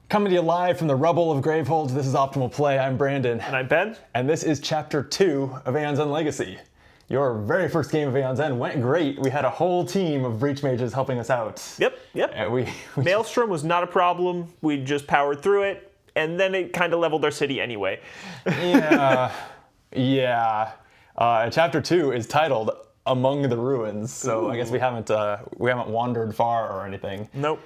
Coming to you live from the rubble of Gravehold, this is Optimal Play. I'm Brandon. And I'm Ben. And this is Chapter 2 of Aeon's End Legacy. Your very first game of Aeon's End went great. We had a whole team of Breach Mages helping us out. Yep. Maelstrom was not a problem. We just powered through it, and then it kind of leveled our city anyway. Yeah. Chapter 2 is titled Among the Ruins, so I guess we haven't wandered far or anything. Nope.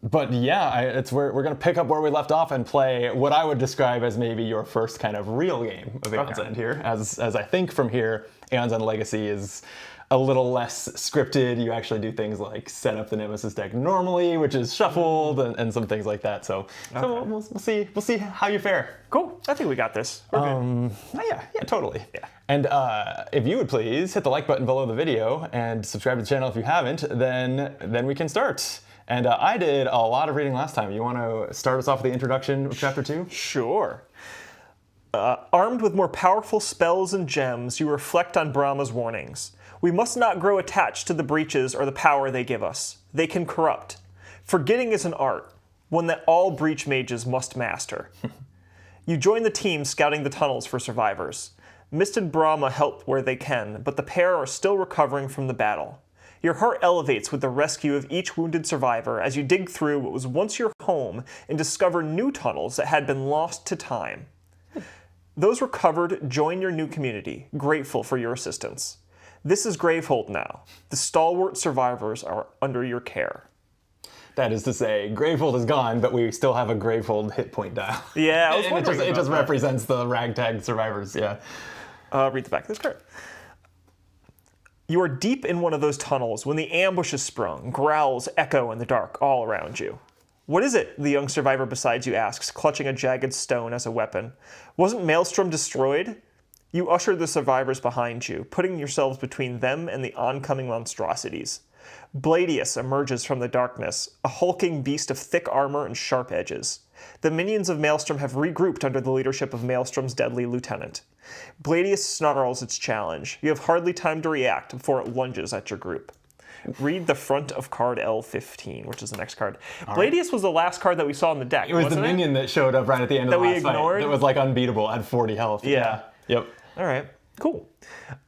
But yeah, we're gonna pick up where we left off and play what I would describe as maybe your first kind of real game of Aeon's End here. As I think from here, Aeon's End Legacy is a little less scripted. You actually do things like set up the Nemesis deck normally, which is shuffled, and some things like that. So we'll see how you fare. Cool. I think we got this. We're good. Yeah, totally. Yeah. And if you would please hit the like button below the video and subscribe to the channel if you haven't, then we can start. And I did a lot of reading last time. You want to start us off with the introduction of Chapter 2? Sure. Armed with more powerful spells and gems, you reflect on Brahma's warnings. We must not grow attached to the breaches or the power they give us. They can corrupt. Forgetting is an art, one that all breach mages must master. You join the team scouting the tunnels for survivors. Mist and Brahma help where they can, but the pair are still recovering from the battle. Your heart elevates with the rescue of each wounded survivor as you dig through what was once your home and discover new tunnels that had been lost to time. Those recovered join your new community, grateful for your assistance. This is Gravehold now. The stalwart survivors are under your care. That is to say, Gravehold is gone, but we still have a Gravehold hit point dial. Yeah, I was and it just represents the ragtag survivors, yeah. Read the back of this card. You are deep in one of those tunnels when the ambush is sprung. Growls echo in the dark all around you. What is it? The young survivor beside you asks, clutching a jagged stone as a weapon. Wasn't Maelstrom destroyed? You usher the survivors behind you, putting yourselves between them and the oncoming monstrosities. Bladius emerges from the darkness, a hulking beast of thick armor and sharp edges. The minions of Maelstrom have regrouped under the leadership of Maelstrom's deadly lieutenant. Bladius snarls its challenge. You have hardly time to react before it lunges at your group. Read the front of card L15, which is the next card. Bladius was the last card that we saw in the deck, It was the minion that showed up right at the end of the last fight. That we ignored? That was like unbeatable at 40 health. Yeah. Yep. All right. Cool.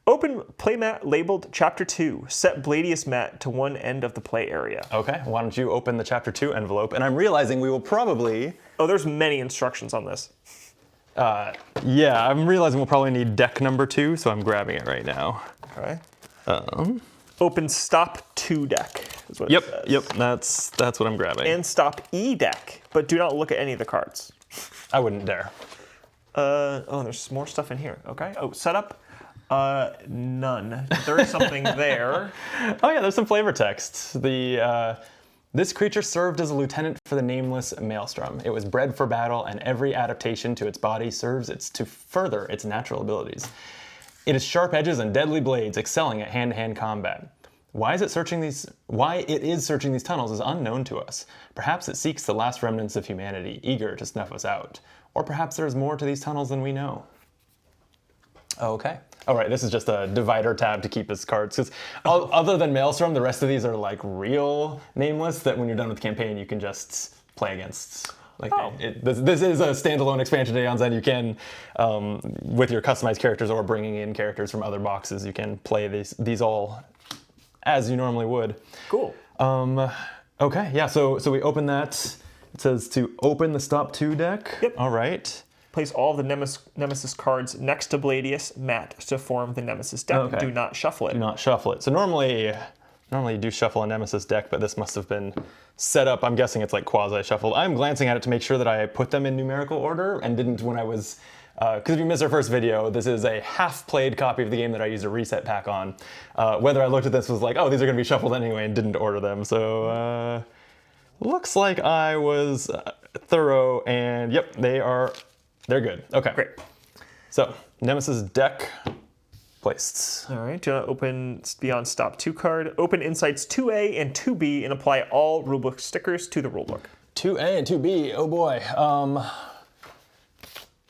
Open playmat labeled Chapter 2. Set Bladius mat to one end of the play area. Okay, why don't you open the Chapter 2 envelope? And I'm realizing we will probably... Oh, there's many instructions on this. Yeah, I'm realizing we'll probably need deck number 2, so I'm grabbing it right now. Okay. Open Stop 2 deck is what it says. Yep, that's what I'm grabbing. And Stop E deck, but do not look at any of the cards. I wouldn't dare. There's more stuff in here. Okay. Oh, setup. None. There is something there. Oh yeah, there's some flavor text. This creature served as a lieutenant for the nameless Maelstrom. It was bred for battle, and every adaptation to its body serves to further its natural abilities. It has sharp edges and deadly blades, excelling at hand-to-hand combat. Why it is searching these tunnels is unknown to us. Perhaps it seeks the last remnants of humanity, eager to snuff us out. Or perhaps there's more to these tunnels than we know. Okay. All right, this is just a divider tab to keep his cards. Because other than Maelstrom, the rest of these are like real nameless that when you're done with the campaign, you can just play against. This is a standalone expansion to Aeon's End. You can, with your customized characters or bringing in characters from other boxes, you can play these all as you normally would. Cool. Okay, yeah, so we open that. It says to open the Stop 2 deck. Yep. All right. Place all the Nemesis cards next to Bladius mat to form the Nemesis deck. Okay. Do not shuffle it. Do not shuffle it. So normally you do shuffle a Nemesis deck, but this must have been set up. I'm guessing it's like quasi-shuffled. I'm glancing at it to make sure that I put them in numerical order and didn't when I was... Because if you missed our first video, this is a half-played copy of the game that I used a reset pack on. Whether I looked at this was like, oh, these are going to be shuffled anyway, and didn't order them. So looks like I was thorough, and yep, they're good. Okay. Great. So, Nemesis deck placed. All right, do not open Beyond Stop 2 card. Open Insights 2A and 2B and apply all rulebook stickers to the rulebook. 2A and 2B, oh boy.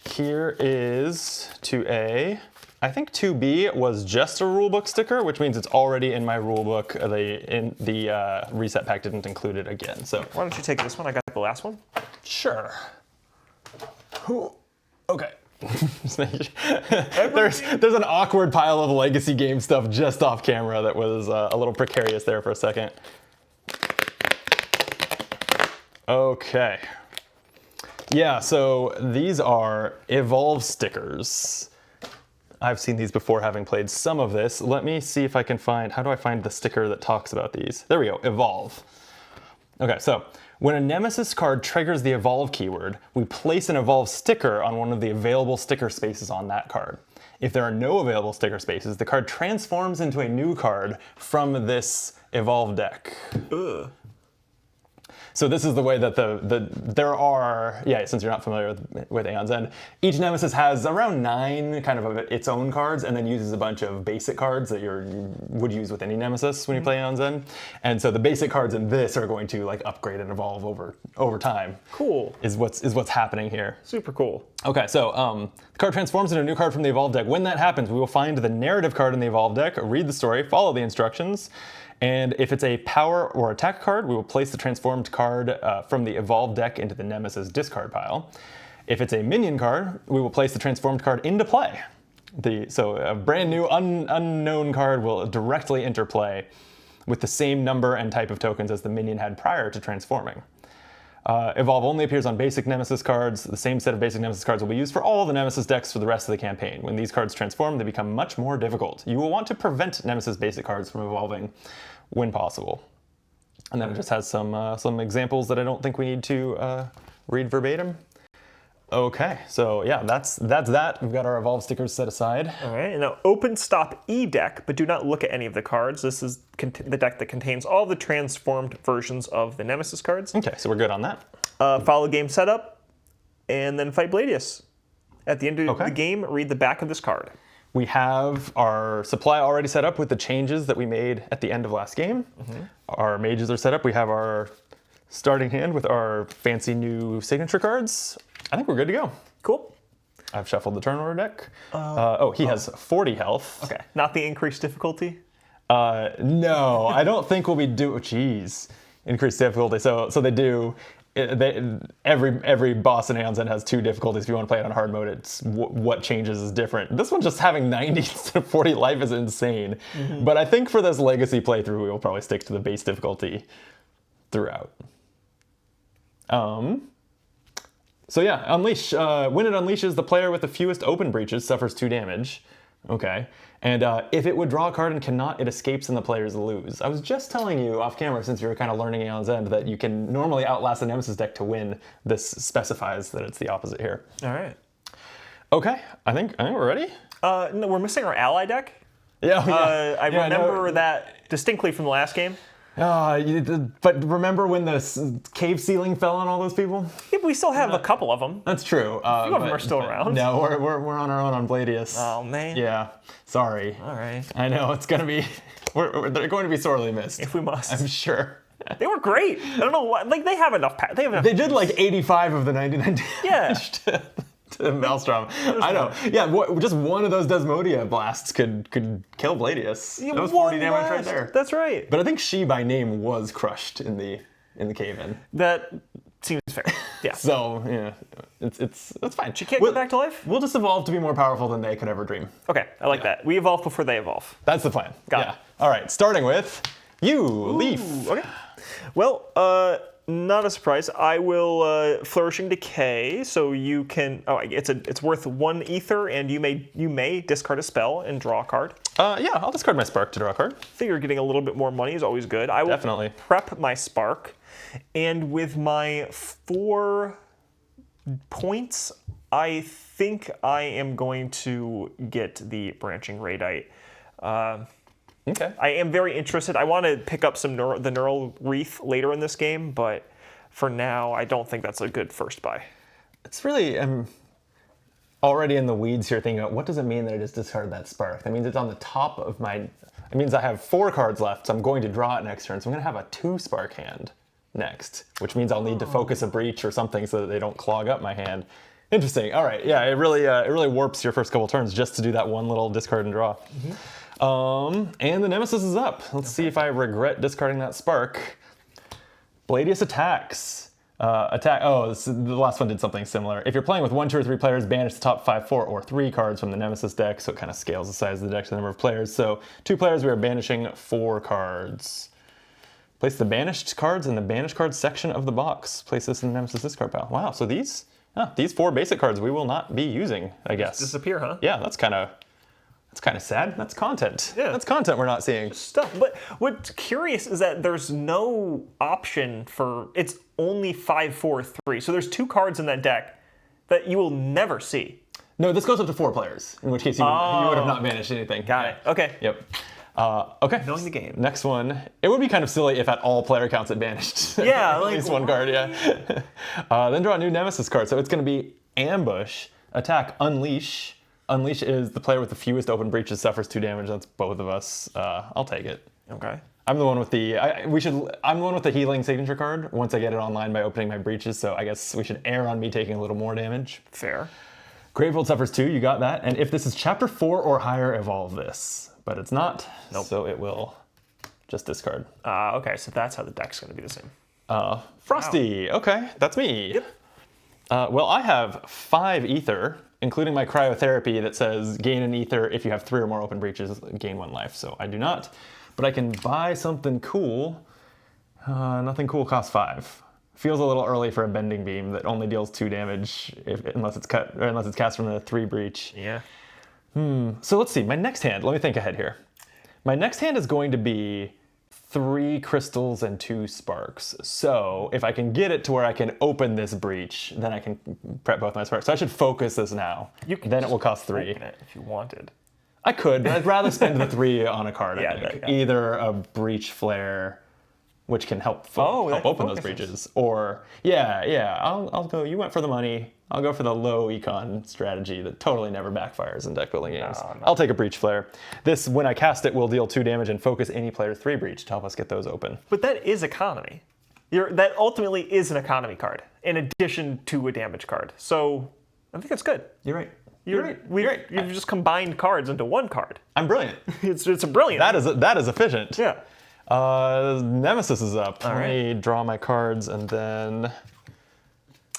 Here is 2A. I think 2B was just a rulebook sticker, which means it's already in my rulebook. The reset pack didn't include it again. So why don't you take this one? I got the last one. Sure. Okay. there's an awkward pile of legacy game stuff just off camera that was a little precarious there for a second. Okay. Yeah, so these are Evolve stickers. I've seen these before, having played some of this. Let me see if I can find, how do I find the sticker that talks about these? There we go, Evolve. Okay, so when a Nemesis card triggers the Evolve keyword, we place an Evolve sticker on one of the available sticker spaces on that card. If there are no available sticker spaces, the card transforms into a new card from this Evolve deck. Ugh. So this is the way that there are, yeah, since you're not familiar with Aeon's End, each Nemesis has around 9 kind of its own cards and then uses a bunch of basic cards that you would use with any Nemesis when you play Aeon's End. And so the basic cards in this are going to like upgrade and evolve over time. Cool. Is what's happening here. Super cool. Okay, so the card transforms into a new card from the Evolve deck. When that happens, we will find the narrative card in the Evolve deck, read the story, follow the instructions, and if it's a power or attack card, we will place the transformed card from the Evolve deck into the Nemesis discard pile. If it's a minion card, we will place the transformed card into play. So a brand new unknown card will directly enter play with the same number and type of tokens as the minion had prior to transforming. Evolve only appears on basic Nemesis cards. The same set of basic Nemesis cards will be used for all the Nemesis decks for the rest of the campaign. When these cards transform, they become much more difficult. You will want to prevent Nemesis basic cards from evolving when possible. And then it just has some examples that I don't think we need to read verbatim. Okay, so yeah, that's that. We've got our Evolve stickers set aside. All right, and now open Stop E deck, but do not look at any of the cards. This is the deck that contains all the transformed versions of the Nemesis cards. Okay, so we're good on that. Follow game setup, and then fight Bladius. At the end of the game, read the back of this card. We have our supply already set up with the changes that we made at the end of last game. Mm-hmm. Our mages are set up. We have our starting hand with our fancy new signature cards. I think we're good to go. Cool. I've shuffled the turn order deck. He has 40 health. Okay. Not the increased difficulty? No, I don't think we'll be Jeez. Increased difficulty. So they do. Every boss in Aeon's End has 2 difficulties. If you want to play it on hard mode, it's what changes is different. This one just having 90 instead of 40 life is insane. Mm-hmm. But I think for this legacy playthrough, we will probably stick to the base difficulty throughout. So yeah, Unleash. When it unleashes, the player with the fewest open breaches suffers 2 damage. Okay. And if it would draw a card and cannot, it escapes and the players lose. I was just telling you off camera, since you were kind of learning Aeon's End, that you can normally outlast a Nemesis deck to win. This specifies that it's the opposite here. All right. Okay, I think we're ready. No, we're missing our ally deck. Yeah. I remember that distinctly from the last game. But remember when the cave ceiling fell on all those people? Yeah, but we still have a couple of them. That's true. A few of them are still around. No, we're on our own on Bladius. Oh, man. Yeah, sorry. All right. I know, it's going to be... they're going to be sorely missed. If we must. I'm sure. They were great. I don't know why. Like, they have enough... They did like 85 of the 99 damage. Yeah. To Maelstrom. I know. Yeah, just one of those Desmodia blasts could kill Bladius. Yeah, that was 40 damage right there. That's right. But I think she by name was crushed in the cave-in. That seems fair. Yeah. So yeah, it's fine. She can't go back to life? We'll just evolve to be more powerful than they could ever dream. Okay, I like that. We evolve before they evolve. That's the plan. Got it. All right, starting with you, Leaf. Okay. Well, not a surprise. I will Flourishing Decay, so you can. Oh, it's worth 1 ether, and you may discard a spell and draw a card. Yeah, I'll discard my spark to draw a card. Figure getting a little bit more money is always good. I will Definitely prep my spark, and with my 4 points, I think I am going to get the Branching Radite. Okay. I am very interested. I want to pick up the Neural Wreath later in this game, but for now, I don't think that's a good first buy. It's really, I'm already in the weeds here thinking about what does it mean that I just discarded that spark? That means it's on the top of my, it means I have 4 cards left, so I'm going to draw it next turn, so I'm going to have a 2 spark hand next, which means I'll need to focus a breach or something so that they don't clog up my hand. Interesting. All right. Yeah, it really warps your first couple turns just to do that one little discard and draw. Mm-hmm. And the Nemesis is up. Let's see if I regret discarding that spark. Bladius attacks. Attack. Oh, the last one did something similar. If you're playing with 1, 2, or 3 players, banish the top 5, 4, or 3 cards from the Nemesis deck. So it kind of scales the size of the deck to the number of players. So 2 players, we are banishing 4 cards. Place the banished cards in the banished cards section of the box. Place this in the Nemesis discard pile. Wow. So these 4 basic cards we will not be using, I guess. Disappear, huh? Yeah, that's kind of sad. That's content. Yeah. That's content we're not seeing. Stuff. But what's curious is that there's no option for, it's only 5, 4, 3. So there's 2 cards in that deck that you will never see. No, this goes up to 4 players, in which case you would have not banished anything. Got it. Okay. Yep. Okay. Knowing the game. Next one. It would be kind of silly if at all player counts it banished. Yeah, At like, least 1 card, yeah. Then draw a new Nemesis card. So it's going to be Ambush, Attack, Unleash. Unleash is the player with the fewest open breaches suffers 2 damage. That's both of us. I'll take it. Okay. I'm the one with the I'm the one with the healing signature card once I get it online by opening my breaches, so I guess we should err on me taking a little more damage. Fair. Gravehold suffers 2, you got that. And if this is chapter 4 or higher, evolve this. But it's not, so it will just discard. Okay, so that's how the deck's going to be the same. Frosty, okay, that's me. Yep. Well, I have 5 ether, including my cryotherapy that says gain an ether if you have 3 or more open breaches, gain 1 life. So I do not, but I can buy something cool. Nothing cool costs 5. Feels a little early for a bending beam that only deals 2 damage unless it's cast from a 3 breach. Yeah. So let's see, my next hand, let me think ahead here. My next hand is going to be 3 crystals and 2 sparks. So if I can get it to where I can open this breach, then I can prep both my sparks. So I should focus this now. Then it will cost 3. Open it if you wanted. I could, but I'd rather spend the 3 on a card, Yeah, I think. yeah. Either a breach flare, which can help open those breaches, or I'll go. You went for the money. I'll go for the low econ strategy that totally never backfires in deck building games. No. I'll take a breach flare. This, when I cast it, will deal 2 damage and focus any player's 3 breach to help us get those open. But that is economy. That ultimately is an economy card in addition to a damage card. So I think that's good. You're right. You've just combined cards into 1 card. I'm brilliant. It's a brilliant. That is efficient. Yeah. Nemesis is up. All Let right. me draw my cards and then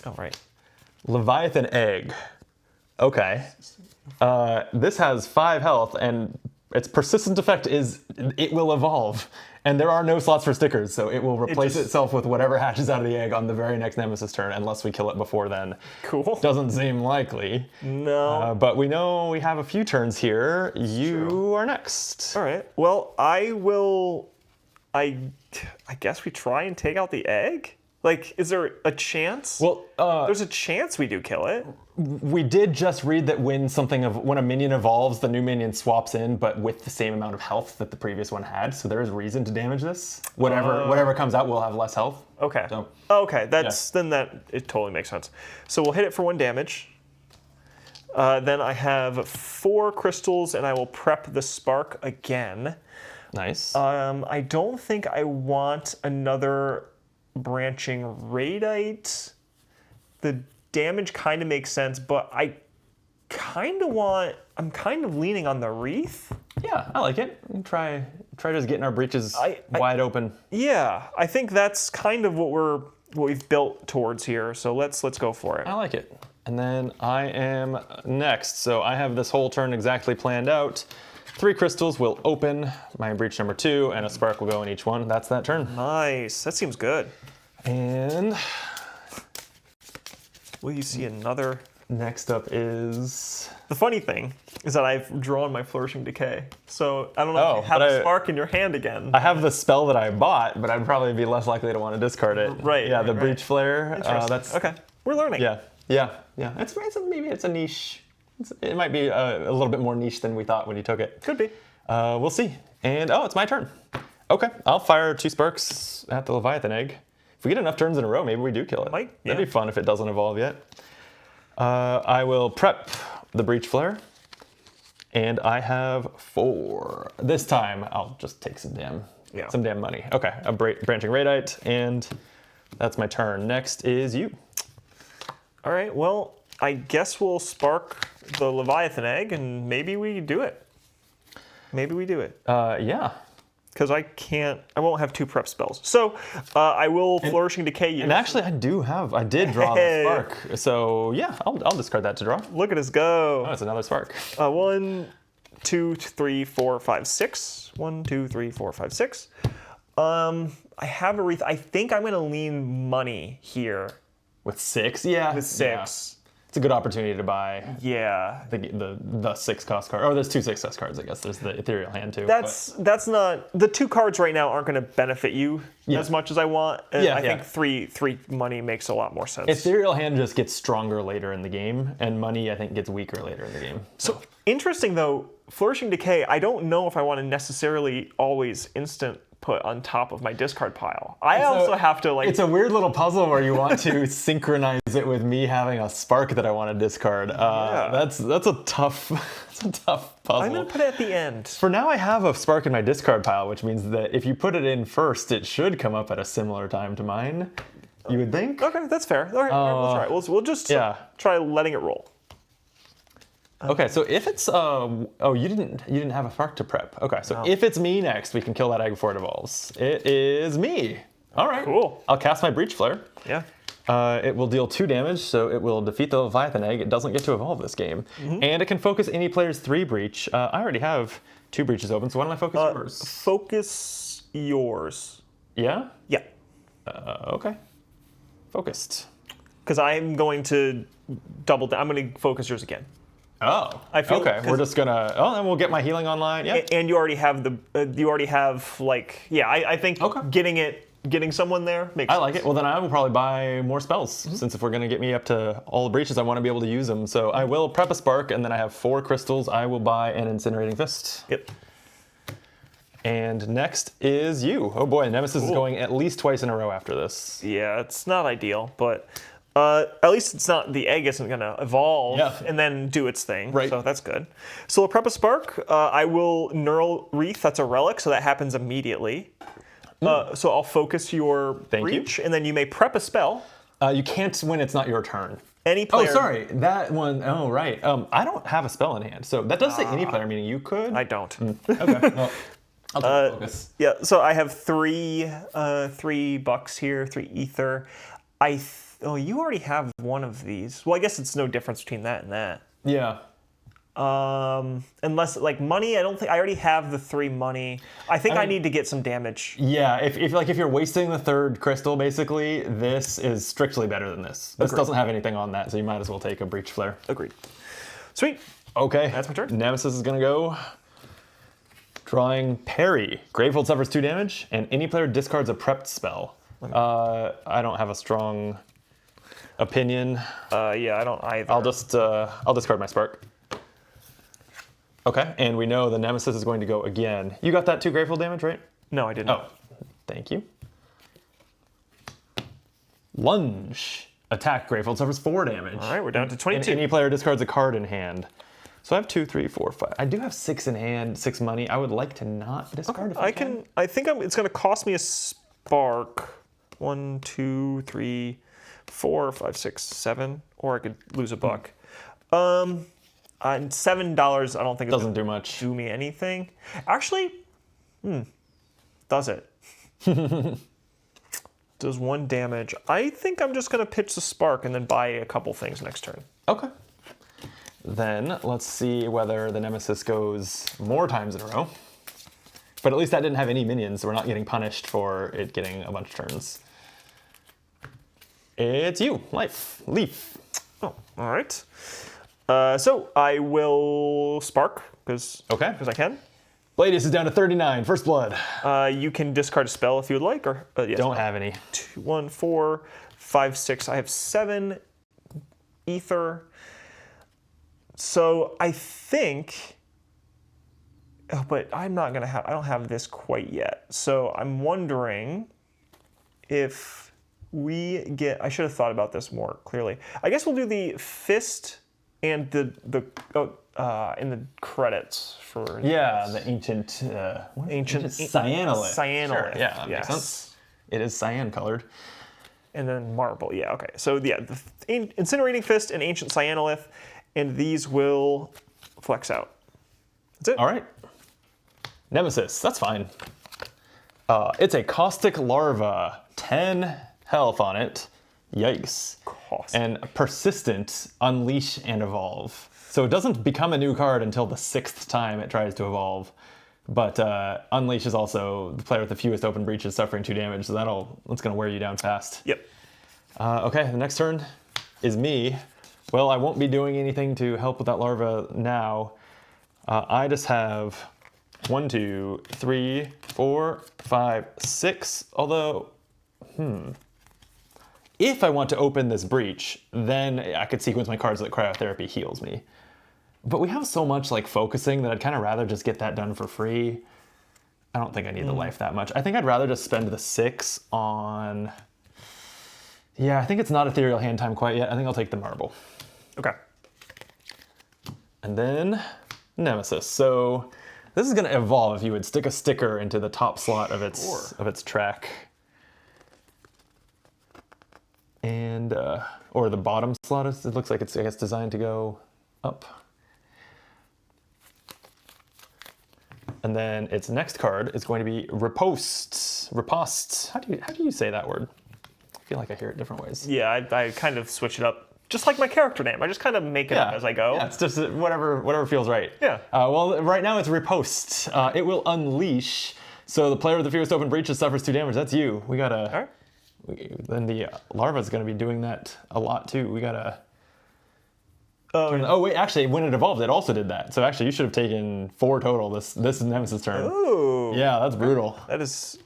Oh, right. Leviathan Egg. Okay. This has 5 health, and its persistent effect is it will evolve. And there are no slots for stickers, so it will replace itself with whatever hatches out of the egg on the very next Nemesis turn, unless we kill it before then. Cool. Doesn't seem likely. No. But we know we have a few turns here. You are next. All right. Well, I guess we try and take out the egg? Like, is there a chance? Well, there's a chance we do kill it. we did just read that when a minion evolves, the new minion swaps in, but with the same amount of health that the previous one had. So there is reason to damage this. Whatever comes out will have less health. Okay. So, Okay, then it totally makes sense. So we'll hit it for 1 damage. Then I have 4 crystals, and I will prep the spark again. nice. I don't think I want another branching radite. The damage kind of makes sense, but I'm kind of leaning on the wreath. Yeah, I like it. Try just getting our breaches wide open. Yeah, I think that's kind of what we've built towards here. So let's go for it. I like it. And then I am next. So I have this whole turn exactly planned out. 3 crystals will open my breach number 2, and a spark will go in each one. That's that turn. Nice. That seems good. And Will you see another? next up is... The funny thing is that I've drawn my Flourishing Decay. So I don't know if you have a spark in your hand again. I have the spell that I bought, but I'd probably be less likely to want to discard it. Right. Yeah, right, the right. breach flare. That's okay. We're learning. Yeah. Maybe it's a niche. It might be a little bit more niche than we thought when you took it. Could be. We'll see. And it's my turn. Okay, I'll fire 2 sparks at the Leviathan Egg. If we get enough turns in a row, maybe we do kill it. That'd be fun if it doesn't evolve yet. I will prep the breach flare, and I have 4. This time I'll just take some damn money. Okay, a branching radite, and that's my turn. Next is you. All right. Well, I guess we'll spark the Leviathan Egg, and maybe we do it. Yeah. because I won't have 2 prep spells. So I will Flourishing Decay you. And actually, I did draw the spark. So yeah, I'll discard that to draw. Look at us go. Oh, it's another spark. 1, 2, 3, 4, 5, 6. 1, 2, 3, 4, 5, 6. I have a wreath. I think I'm going to lean money here. With 6? Yeah. With 6. Yeah. It's a good opportunity to buy Yeah. the 6 cost card. Oh, there's 2 6 cost cards, I guess. There's the Ethereal Hand, too. That's not... The 2 cards right now aren't going to benefit you as much as I want. I think 3 money makes a lot more sense. Ethereal Hand just gets stronger later in the game, and money, I think, gets weaker later in the game. So, interesting, though, Flourishing Decay, I don't know if I want to necessarily always instant put on top of my discard pile. I also have to, like... It's a weird little puzzle where you want to synchronize it with me having a spark that I want to discard. That's a tough puzzle. I'm going to put it at the end. For now, I have a spark in my discard pile, which means that if you put it in first, it should come up at a similar time to mine. You would think? Okay, that's fair. All right, we'll try. We'll just try letting it roll. Okay, so if it's you didn't have a spark to prep. Okay, so if it's me next, we can kill that egg before it evolves. It is me. All right. Cool. I'll cast my Breach Flare. Yeah. It will deal 2 damage, so it will defeat the Leviathan egg. It doesn't get to evolve this game, and it can focus any player's 3 breach. I already have 2 breaches open, so why don't I focus yours? Focus yours. Yeah. Yeah. Okay. Focused. Because I'm going to double down. I'm going to focus yours again. Oh, I feel okay. We're just gonna. Oh, then we'll get my healing online. Yeah. And you already have I think getting someone there makes sense. I like it. Well, then I will probably buy more spells since if we're gonna get me up to all the breaches, I want to be able to use them. So I will prep a spark, and then I have 4 crystals. I will buy an Incinerating Fist. Yep. And next is you. Oh boy, Nemesis is going at least twice in a row after this. Yeah, it's not ideal, but. At least it's not, the egg isn't going to evolve and then do its thing. Right. So that's good. So we'll prep a spark. I will Neural Wreath. That's a relic, so that happens immediately. So I'll focus your breach, and then you may prep a spell. You can't when it's not your turn. Any player. Oh, sorry. That one. Oh, right. I don't have a spell in hand. So that does say any player, meaning you could? I don't. Okay. Well, I'll take focus. Yeah, so I have three bucks here, 3 ether. You already have one of these. Well, I guess it's no difference between that and that. Yeah. Unless, like, money, I don't think... I already have the 3 money. I think I need to get some damage. Yeah, if you're wasting the 3rd crystal, basically, this is strictly better than this. This doesn't have anything on that, so you might as well take a Breach Flare. Agreed. Sweet. Okay. That's my turn. Nemesis is going to go. Drawing Parry. Gravehold suffers 2 damage, and any player discards a prepped spell. I don't have a strong opinion. Yeah, I don't either. I'll discard my spark. Okay, and we know the Nemesis is going to go again. You got that 2 Gravehold damage, right? No, I didn't. Oh, thank you. Lunge. Attack. Gravehold suffers 4 damage. All right, we're down to 22. And any player discards a card in hand. So I have 2, 3, 4, 5. I do have 6 in hand, 6 money. I would like to not discard if I can. I think it's going to cost me a spark. 1, 2, 3, 4, 5, 6, 7. Or I could lose a buck. $7, I don't think doesn't do much. Do me anything. Actually, does it? Does 1 damage. I think I'm just going to pitch the spark and then buy a couple things next turn. Okay. Then let's see whether the Nemesis goes more times in a row. But at least that didn't have any minions, so we're not getting punished for it getting a bunch of turns. It's you, Leaf. Oh, all right. So I will spark because I can. Bladius is down to 39. First blood. You can discard a spell if you would like, or yes, don't have any. 2, 1, 4, 5, 6. I have 7 ether. So I think. Oh, but I'm not gonna have. I don't have this quite yet. So I'm wondering if we get. I should have thought about this more clearly. I guess we'll do the fist and the in the credits for the ancient cyanolith. Cyanolith. Sure. Yeah, that makes sense. It is cyan colored. And then marble. Yeah. Okay. So yeah, the incinerating fist and ancient cyanolith, and these will flex out. That's it. All right. Nemesis. That's fine. It's a caustic larva, 10 health on it. Yikes. Caustic. And persistent, unleash and evolve. So it doesn't become a new card until the 6th time it tries to evolve. But unleash is also the player with the fewest open breaches suffering 2 damage, so that's going to wear you down fast. Yep. Okay, the next turn is me. Well, I won't be doing anything to help with that larva now. I just have 1, 2, 3, 4, 5, 6. Although, if I want to open this breach, then I could sequence my cards so that cryotherapy heals me. But we have so much like focusing that I'd kind of rather just get that done for free. I don't think I need the life that much. I think I'd rather just spend the 6 on... Yeah, I think it's not ethereal hand time quite yet. I think I'll take the marble. Okay. And then Nemesis. So this is going to evolve if you would stick a sticker into the top slot of its track. And, or the bottom slot, it looks like it's, I guess, designed to go up. And then its next card is going to be Riposte. Riposte. How do you say that word? I feel like I hear it different ways. Yeah, I kind of switch it up. Just like my character name. I just kind of make it up as I go. Yeah, it's just whatever feels right. Yeah. Well, right now it's Riposte. It will unleash. So the player with the fewest open breaches suffers 2 damage. That's you. We gotta... All right. Then the larva is going to be doing that a lot too. We gotta... Oh, wait, actually, when it evolved, it also did that. So actually, you should have taken 4 total this Nemesis turn. Ooh. Yeah, that's brutal. That is...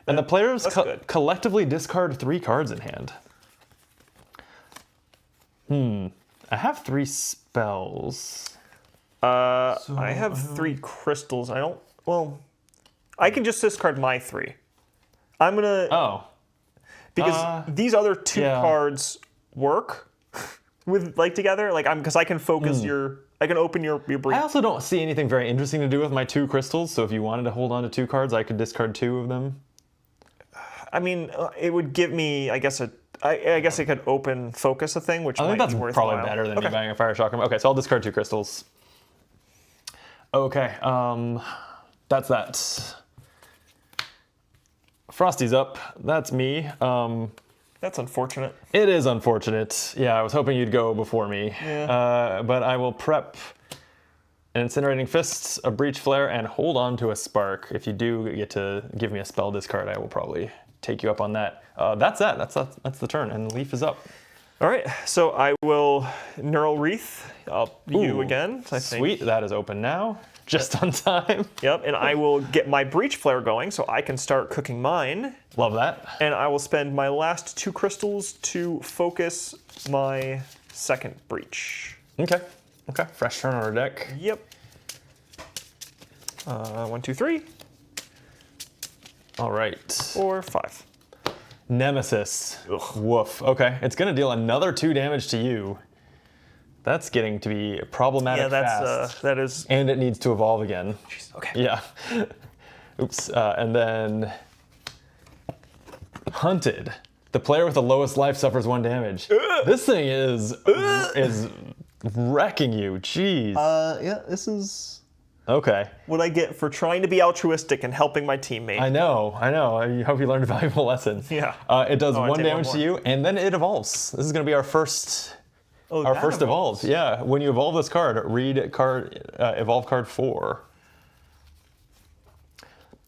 And the players good. collectively discard 3 cards in hand. I have 3 spells. I have 3 crystals. I can just discard my 3. I'm gonna... Oh. Because these other 2 cards work with together. Because I can focus I can open your breach. I also don't see anything very interesting to do with my 2 crystals, so if you wanted to hold on to 2 cards, I could discard 2 of them. I mean, it would give me, I guess, I guess it could open focus a thing, which I think might that's be worthwhile. probably better than me buying a Fire Shock. Okay, so I'll discard 2 crystals. Okay, that's that. Frosty's up. That's me. That's unfortunate. It is unfortunate. Yeah, I was hoping you'd go before me. Yeah. But I will prep an Incinerating Fist, a Breach Flare, and hold on to a Spark. If you do get to give me a spell discard, I will probably take you up on that. That's that. That's the turn, and Leaf is up. All right, so I will Neural Wreath you again. I think. Sweet, that is open now. Just on time. Yep, and I will get my Breach Flare going so I can start cooking mine. Love that. And I will spend my last 2 crystals to focus my second Breach. Okay. Fresh turn on our deck. Yep. 1, 2, 3. All right. 4, 5. Nemesis. Ugh. Woof. Okay, it's gonna deal another 2 damage to you. That's getting to be problematic fast. That is. And it needs to evolve again. Jeez, okay. Yeah. Oops. And then Hunted. The player with the lowest life suffers 1 damage. This thing is wrecking you. Jeez. Yeah, this is Okay. what I get for trying to be altruistic and helping my teammate. I know. I hope you learned a valuable lesson. Yeah. It does I 1 take damage one to more. you, and then it evolves. This is going to be our first That evolve. Yeah. When you evolve this card, read evolve card 4.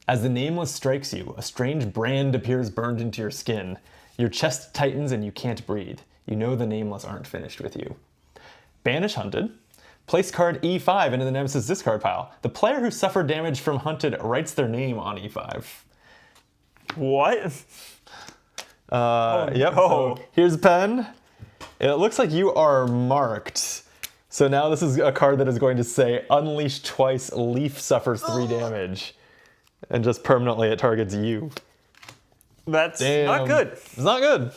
As the Nameless strikes you, a strange brand appears burned into your skin. Your chest tightens and you can't breathe. You know the Nameless aren't finished with you. Banish Hunted. Place card E5 into the Nemesis discard pile. The player who suffered damage from Hunted writes their name on E5. What? Yep. no. So here's a pen. It looks like you are marked. So now this is a card that is going to say Unleash twice, Leaf suffers 3 damage. And just permanently it targets you. That's Damn. not good. It's not good.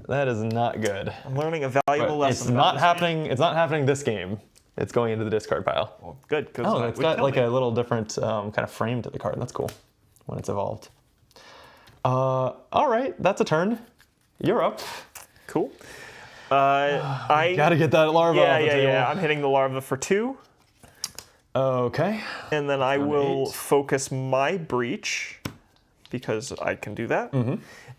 That is not good. I'm learning a valuable But lesson. it's not happening. It's not happening this game. It's going into the discard pile. Well, good. Oh, it's got like a little different kind of frame to the card. That's cool when it's evolved. All right, that's a turn. You're up. Cool. I Gotta get that larva off the table. Yeah. I'm hitting the larva for 2. Okay. And then I will 8. focus my breach. because I can do that.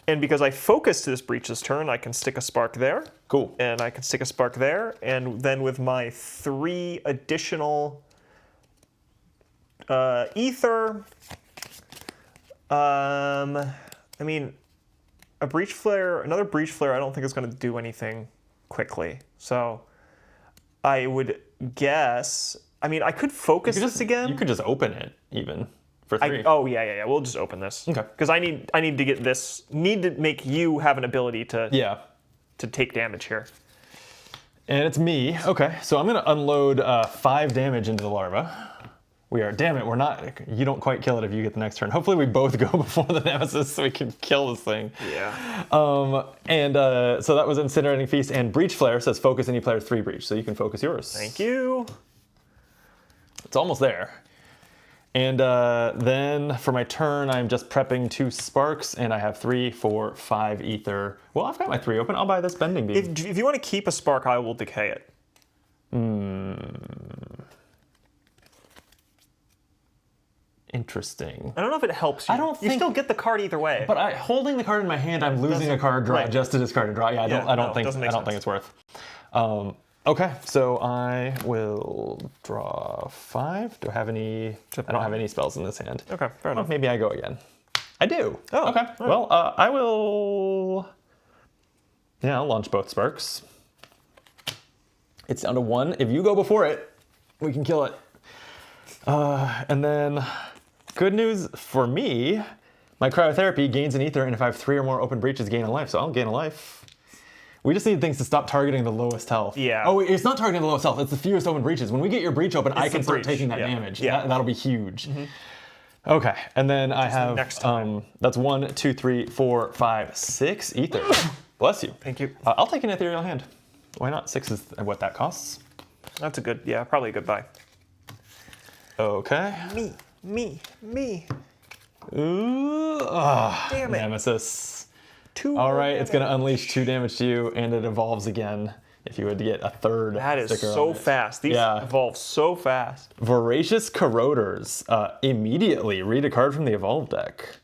And because I focused this breach this turn, I can stick a spark there. Cool. And I can stick a spark there. And then with my 3 additional ether, I mean, another breach flare I don't think is going to do anything quickly. So I would guess, I mean, I could focus this again. You could just open it even for 3. Oh yeah. We'll just open this. Okay. Because I need to get this. Need to make you have an ability to take damage here. And it's me. Okay, so I'm gonna unload 5 damage into the larva. Damn it, we're not. You don't quite kill it if you get the next turn. Hopefully we both go before the nemesis so we can kill this thing. Yeah. So that was Incinerating Feast, and Breach Flare says focus any player's 3 breach, so you can focus yours. Thank you. It's almost there. And then for my turn, I'm just prepping 2 sparks, and I have 3, 4, 5 ether. Well, I've got my 3 open. I'll buy this bending beam. If you want to keep a spark, I will decay it. Interesting. I don't know if it helps you. I don't think... You still get the card either way. But holding the card in my hand, I'm losing a card draw just to discard a draw. Yeah, I don't think it's worth. Okay, so I will draw 5. Do I have any? I don't have any spells in this hand. Okay, fair enough. Maybe I go again. I do. Oh, okay. Right. Well, I will. Yeah, I'll launch both sparks. It's down to 1. If you go before it, we can kill it. And then, good news for me, my cryotherapy gains an ether, and if I have 3 or more open breaches, gain a life. So I'll gain a life. We just need things to stop targeting the lowest health. Yeah. Oh, it's not targeting the lowest health. It's the fewest open breaches. When we get your breach open, I can start breach. taking that damage. Yeah. That'll be huge. Okay, and then I have next time. that's 1, 2, 3, 4, 5, 6 ether. Bless you. Thank you. I'll take an ethereal hand. Why not? 6 is what that costs. That's a good, probably a good buy. Okay. Me. Ooh, Damn it. Nemesis. 2 All right, it's going to unleash 2 damage to you, and it evolves again if you would get a 3rd That is sticker so on it. fast. These evolve so fast. Voracious Corroders. Immediately read a card from the Evolve deck.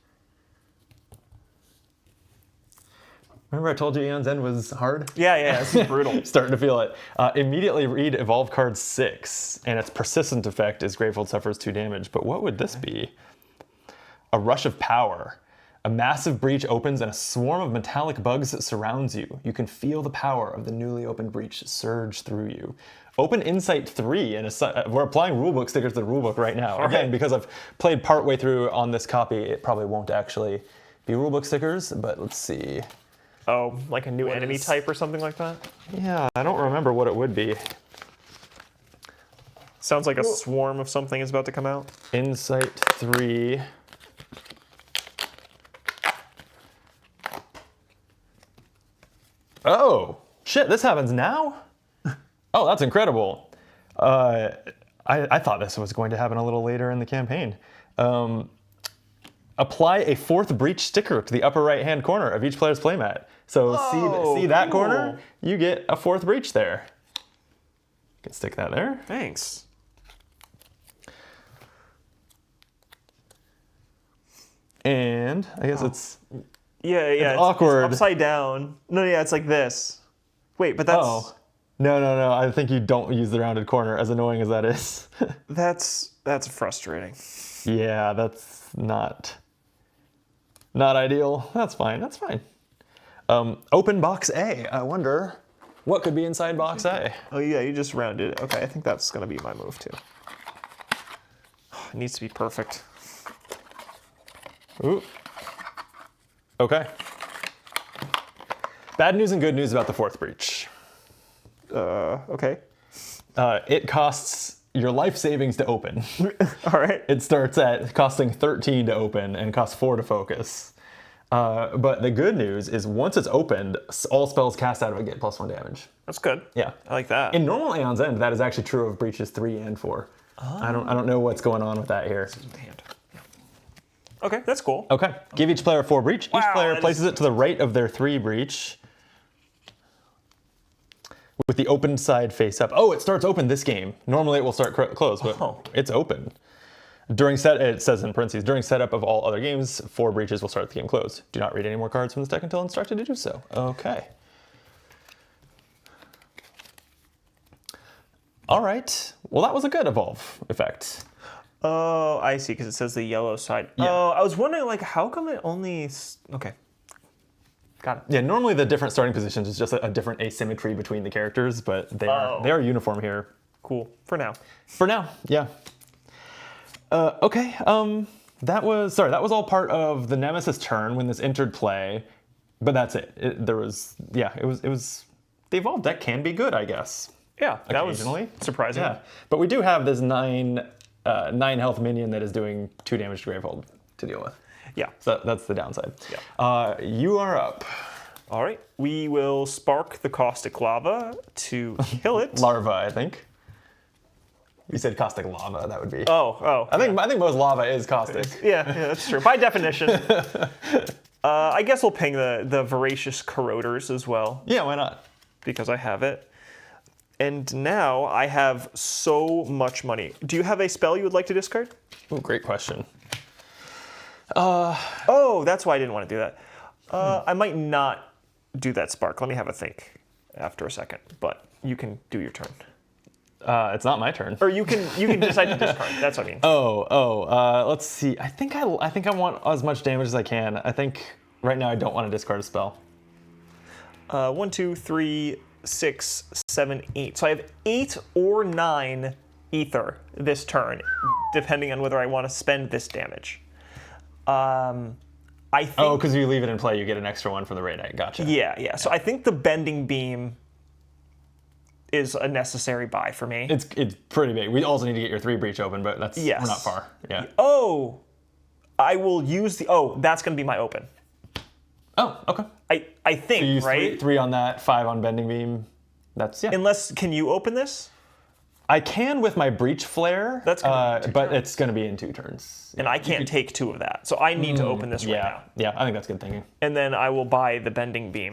Remember I told you Aeon's End was hard? Yeah, this is brutal. Starting to feel it. Immediately read Evolve card 6, and its persistent effect is Gravehold suffers 2 damage. But what would this be? A Rush of Power. A massive breach opens and a swarm of metallic bugs surrounds you. You can feel the power of the newly opened breach surge through you. Open Insight 3, and we're applying rulebook stickers to the rulebook right now. Okay. Again, because I've played partway through on this copy, it probably won't actually be rulebook stickers, but let's see. Oh, like a new enemy type or something like that? Yeah, I don't remember what it would be. Sounds like a swarm of something is about to come out. Insight 3. Oh, shit, this happens now? Oh, that's incredible. I thought this was going to happen a little later in the campaign. Apply a 4th breach sticker to the upper right-hand corner of each player's playmat. So see that corner? You get a 4th breach there. You can stick that there. Thanks. And I guess it's... It's awkward. It's upside down. No, it's like this. Wait, but that's... Oh. No. I think you don't use the rounded corner, as annoying as that is. That's frustrating. Yeah, that's not ideal. That's fine. Open box A. I wonder what could be inside box A. Oh yeah, you just rounded it. Okay, I think that's gonna be my move too. It needs to be perfect. Ooh. Okay. Bad news and good news about the 4th breach. Okay. It costs your life savings to open. All right. It starts at costing 13 to open and costs 4 to focus. But the good news is once it's opened, all spells cast out of it get +1 damage. That's good. Yeah. I like that. In normal Aeon's End, that is actually true of breaches 3 and 4. I don't know what's going on with that here. Hand. Okay, that's cool. Okay, give each player 4 breach. Wow, each player that places it to the right of their 3 breach with the open side face up. Oh, it starts open this game. Normally it will start closed, but it's open. It says in parentheses, during setup of all other games, 4 breaches will start the game closed. Do not read any more cards from this deck until instructed to do so. Okay. All right. Well, that was a good evolve effect. Oh, I see, because it says the yellow side. Yeah. Oh, I was wondering, like, how come it only... Okay. Got it. Yeah, normally the different starting positions is just a different asymmetry between the characters, but they are uniform here. Cool. For now. For now, yeah. Okay. That was all part of the Nemesis turn when this entered play, but that's it. It was the evolved deck can be good, I guess. Yeah, that was Occasionally. surprising. Yeah, but we do have this 9 health minion that is doing 2 damage to Gravehold to deal with. Yeah. So that's the downside. Yeah. You are up. All right. We will spark the caustic lava to kill it. Larva, I think. You said caustic lava. That would be. Oh. I think most lava is caustic. Yeah, that's true. By definition. I guess we'll ping the voracious corroders as well. Yeah, why not? Because I have it. And now I have so much money. Do you have a spell you would like to discard? Ooh, great question. Oh, that's why I didn't want to do that. I might not do that spark. Let me have a think after a second. But you can do your turn. It's not my turn. Or you can decide to discard. That's what I mean. Let's see. I think I want as much damage as I can. I think right now I don't want to discard a spell. 1, 2, 3, 6, 7, 8. So I have 8 or 9 ether this turn, depending on whether I want to spend this damage. I think. Oh, because you leave it in play, you get an extra one from the raid. Gotcha. Yeah. So I think the bending beam is a necessary buy for me. It's pretty big. We also need to get your 3 breach open, but Yes. we're not far. Yeah. Oh, I will use the. Oh, that's going to be my open. Oh, okay. I think, So you use right? 3 on that, 5 on bending beam. That's Unless, can you open this? I can with my breach flare. That's gonna be in 2 but turns. it's going to be in 2 turns. And I can't take 2 of that. So I need to open this right now. Yeah, I think that's good thinking. And then I will buy the bending beam.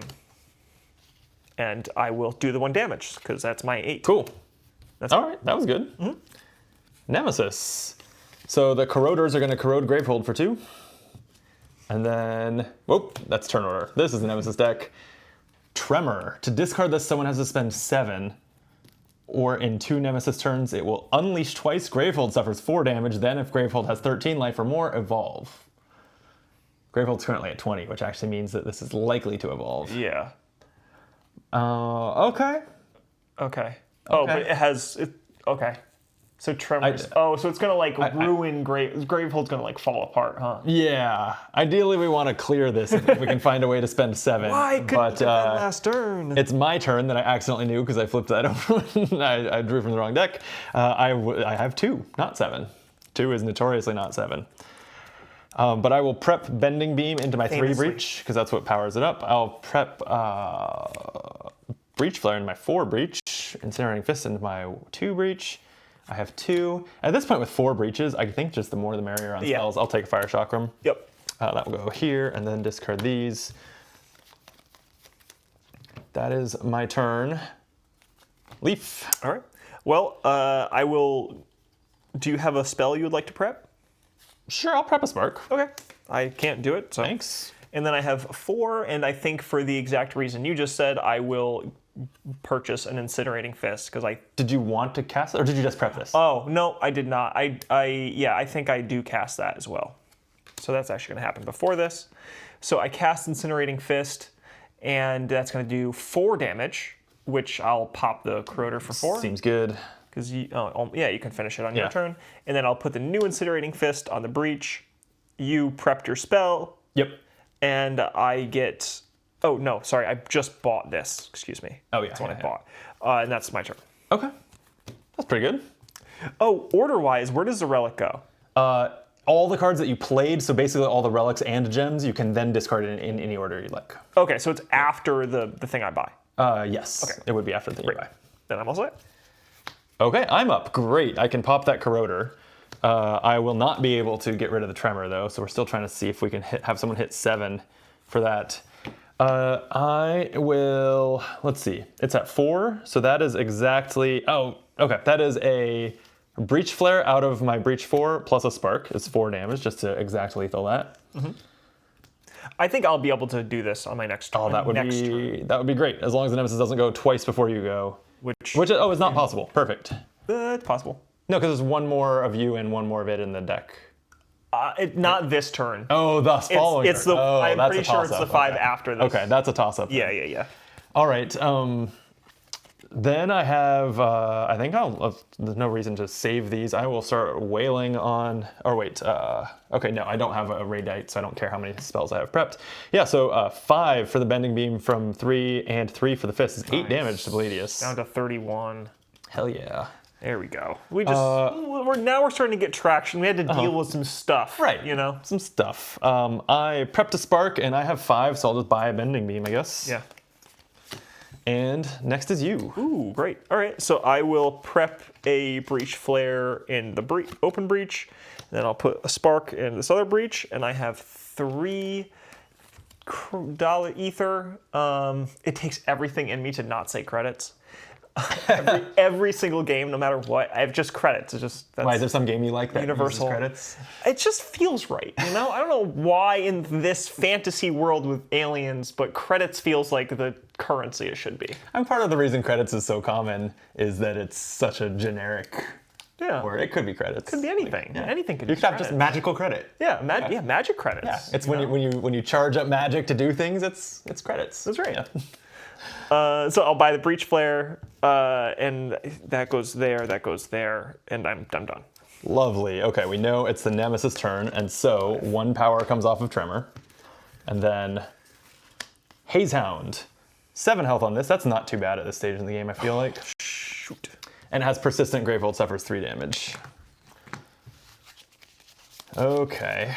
And I will do the 1 damage, because that's my 8. Cool. That's All right, that was good. Nemesis. So the corroders are going to corrode Gravehold for 2. And then, whoop, that's turn order. This is the Nemesis deck. Tremor. To discard this, someone has to spend 7. Or in 2 Nemesis turns, it will unleash twice. Gravehold suffers 4 damage. Then if Gravehold has 13 life or more, evolve. Gravehold's currently at 20, which actually means that this is likely to evolve. Yeah. Okay. Okay. Oh, but it has. Okay. So Tremors. So it's gonna ruin Gravehold's gonna fall apart, huh? Yeah. Ideally, we want to clear this if we can find a way to spend 7. Why couldn't that last turn? It's my turn that I accidentally knew because I flipped that over. I drew from the wrong deck. I have 2, not 7. 2 is notoriously not 7. But I will prep Bending Beam into my 3 breach because that's what powers it up. I'll prep Breach Flare into my 4 breach, Incinerating Fist into my 2 breach. I have 2. At this point with 4 breaches, I think just the more the merrier on spells. I'll take a Fire Chakram. Yep. That will go here and then discard these. That is my turn. Leaf. All right. Well, I will. Do you have a spell you would like to prep? Sure, I'll prep a Spark. Okay. I can't do it. So. Thanks. And then I have 4, and I think for the exact reason you just said, I will purchase an Incinerating Fist because I. Did you want to cast it, or did you just prep this? Oh no, I did not. I think I do cast that as well. So that's actually going to happen before this. So I cast Incinerating Fist, and that's going to do 4 damage, which I'll pop the Corroder for 4. Seems good. Because you can finish it on your turn, and then I'll put the new Incinerating Fist on the breach. You prepped your spell. Yep. And I get. Oh no, sorry, I just bought this. Excuse me. Oh yeah, that's what I bought, and that's my turn. Okay, that's pretty good. Oh, order-wise, where does the relic go? All the cards that you played, so basically all the relics and gems, you can then discard it in any order you like. Okay, so it's after the thing I buy. Yes. Okay. It would be after the thing you buy. Then I'm all set. Okay, I'm up. Great. I can pop that Corroder. I will not be able to get rid of the Tremor though, so we're still trying to see if we can have someone hit 7 for that. I will. Let's see. It's at 4, so that is exactly. Oh, okay. That is a Breach Flare out of my Breach 4 plus a Spark is 4 damage, just to exact lethal that. I think I'll be able to do this on my next turn. Oh, that would be great, as long as the Nemesis doesn't go twice before you go. Which It's not possible. Perfect. it's possible. No, because there's one more of you and one more of it in the deck. Not this turn. Oh, thus following. It's the. I'm that's pretty a sure it's the toss-up. 5 Okay. after this. Okay, that's a toss-up. Yeah. All right. Then I have. I think there's no reason to save these. I will start wailing on. Or wait. Okay, no, I don't have a Raidite, so I don't care how many spells I have prepped. Yeah, so 5 for the Bending Beam from 3, and 3 for the Fist is 8 damage to Bledius. Down to 31. Hell yeah. There we go. We just we're starting to get traction. We had to deal with some stuff, Right. You know. Some stuff. I prepped a Spark, and I have 5, so I'll just buy a Bending Beam, I guess. Yeah. And next is you. Ooh, great. All right, so I will prep a Breach Flare in the open breach, then I'll put a Spark in this other breach, and I have 3 dollar ether. It takes everything in me to not say credits. every single game, no matter what, I have just credits. It's just Why, is there some game you like that universal uses credits? It just feels right, you know. I don't know why in this fantasy world with aliens, but credits feels like the currency it should be. And part of the reason credits is so common is that it's such a generic word. It could be credits. Could be anything. Anything could be. You could have just magical credit. Yeah, magic credits. Yeah, it's when you charge up magic to do things. It's credits. That's right. Yeah. So I'll buy the Breach Flare, and that goes there, and I'm done. Lovely. Okay, we know it's the Nemesis turn, and so 1 power comes off of Tremor, and then Hazehound. 7 health on this. That's not too bad at this stage in the game, I feel like. Shoot. And it has Persistent Gravehold, suffers 3 damage. Okay.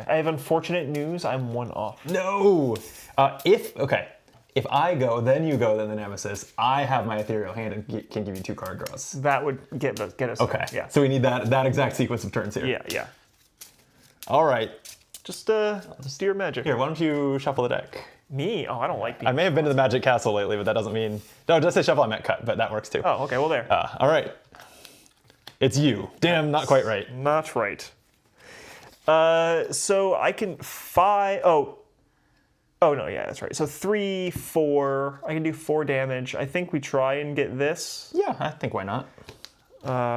I have unfortunate news. I'm 1 off. No! If I go, then you go, then the Nemesis, I have my Ethereal Hand and can give you 2 card draws. That would get us. Okay. Yeah. So we need that exact sequence of turns here. Yeah. All right. Just do your magic. Here, why don't you shuffle the deck? Me? Oh, I don't like these. I may have been to the Magic Castle lately, but that doesn't mean... No, just say shuffle, I meant cut, but that works too. Oh, okay. Well, there. All right. It's you. Damn, not quite right. Not right. So I can Oh no, yeah, that's right. So 3, 4. I can do 4 damage. I think we try and get this. Yeah, I think why not.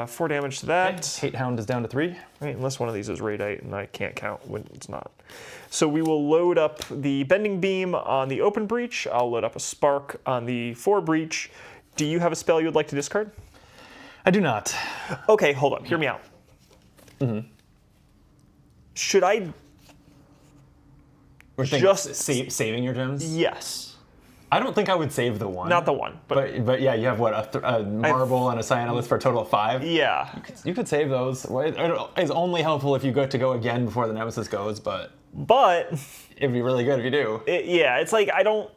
4 damage to that. Hatehound is down to 3. Right, unless one of these is Raidite, and I can't count when it's not. So we will load up the Bending Beam on the open breach. I'll load up a Spark on the 4 breach. Do you have a spell you would like to discard? I do not. Okay, hold up. Hear me out. Mm-hmm. Should I just saving your gems? Yes. I don't think I would save the 1. Not the 1, but yeah, you have what, a Marble and a Cyanolith for a total of 5? Yeah. You could save those. It's only helpful if you get to go again before the Nemesis goes, but it'd be really good if you do. It's like I don't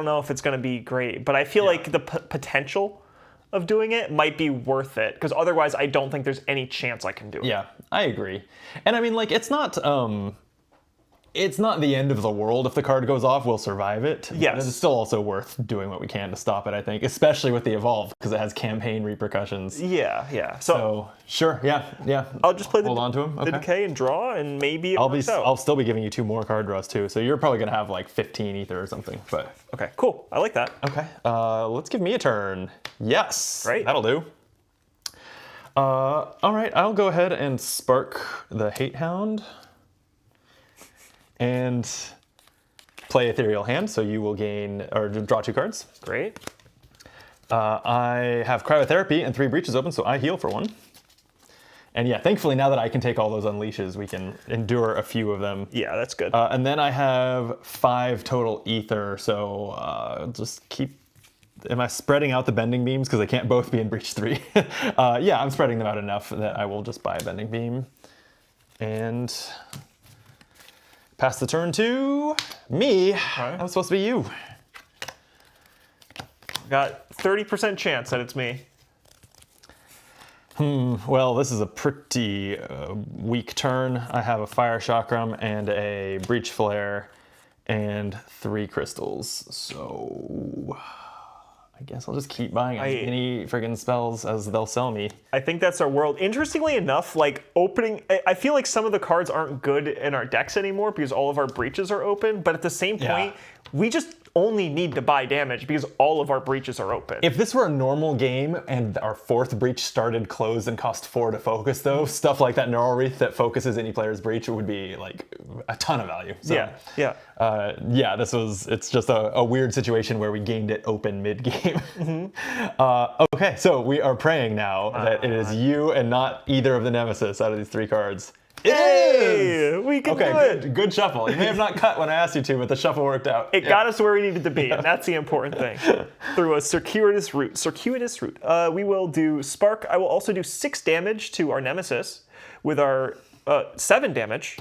know if it's going to be great, but I feel like the potential of doing it might be worth it, because otherwise I don't think there's any chance I can do it. Yeah, I agree. And I mean, like, it's not the end of the world if the card goes off. We'll survive it. Yes. But it's still also worth doing what we can to stop it, I think, especially with the Evolve, because it has campaign repercussions. Yeah. So sure, yeah. I'll just play hold on to him. the decay and draw, and maybe I'll still be giving you 2 more card draws too. So you're probably gonna have like 15 ether or something. But okay, cool. I like that. okay, let's give me a turn. Yes, Great. That'll do. All right, I'll go ahead and spark the Hatehound and play Ethereal Hand, so you will gain, or draw 2 cards. Great. I have Cryotherapy and 3 breaches open, so I heal for 1. And yeah, thankfully now that I can take all those unleashes, we can endure a few of them. Yeah, that's good. And then I have 5 total ether, so just keep... Am I spreading out the Bending Beams? Because they can't both be in Breach 3. Yeah, I'm spreading them out enough that I will just buy a Bending Beam. And pass the turn to me. That was supposed to be you. Got 30% chance that it's me. Well, this is a pretty weak turn. I have a Fire Chakram and a Breach Flare and 3 crystals. So I guess I'll just keep buying as many friggin' spells as they'll sell me. I think that's our world. Interestingly enough, like opening, I feel like some of the cards aren't good in our decks anymore because all of our breaches are open. But at the same point, we just only need to buy damage because all of our breaches are open. If this were a normal game and our 4th breach started closed and cost 4 to focus, though, stuff like that Neural Wreath that focuses any player's breach would be like a ton of value. So, it's just a weird situation where we gained it open mid-game. Okay, so we are praying now that it is you and not either of the Nemesis out of these 3 cards. Hey, we can do it. Good shuffle. You may have not cut when I asked you to, but the shuffle worked out. It got us where we needed to be, and that's the important thing. Through a circuitous route. We will do Spark. I will also do 6 damage to our Nemesis with our 7 damage,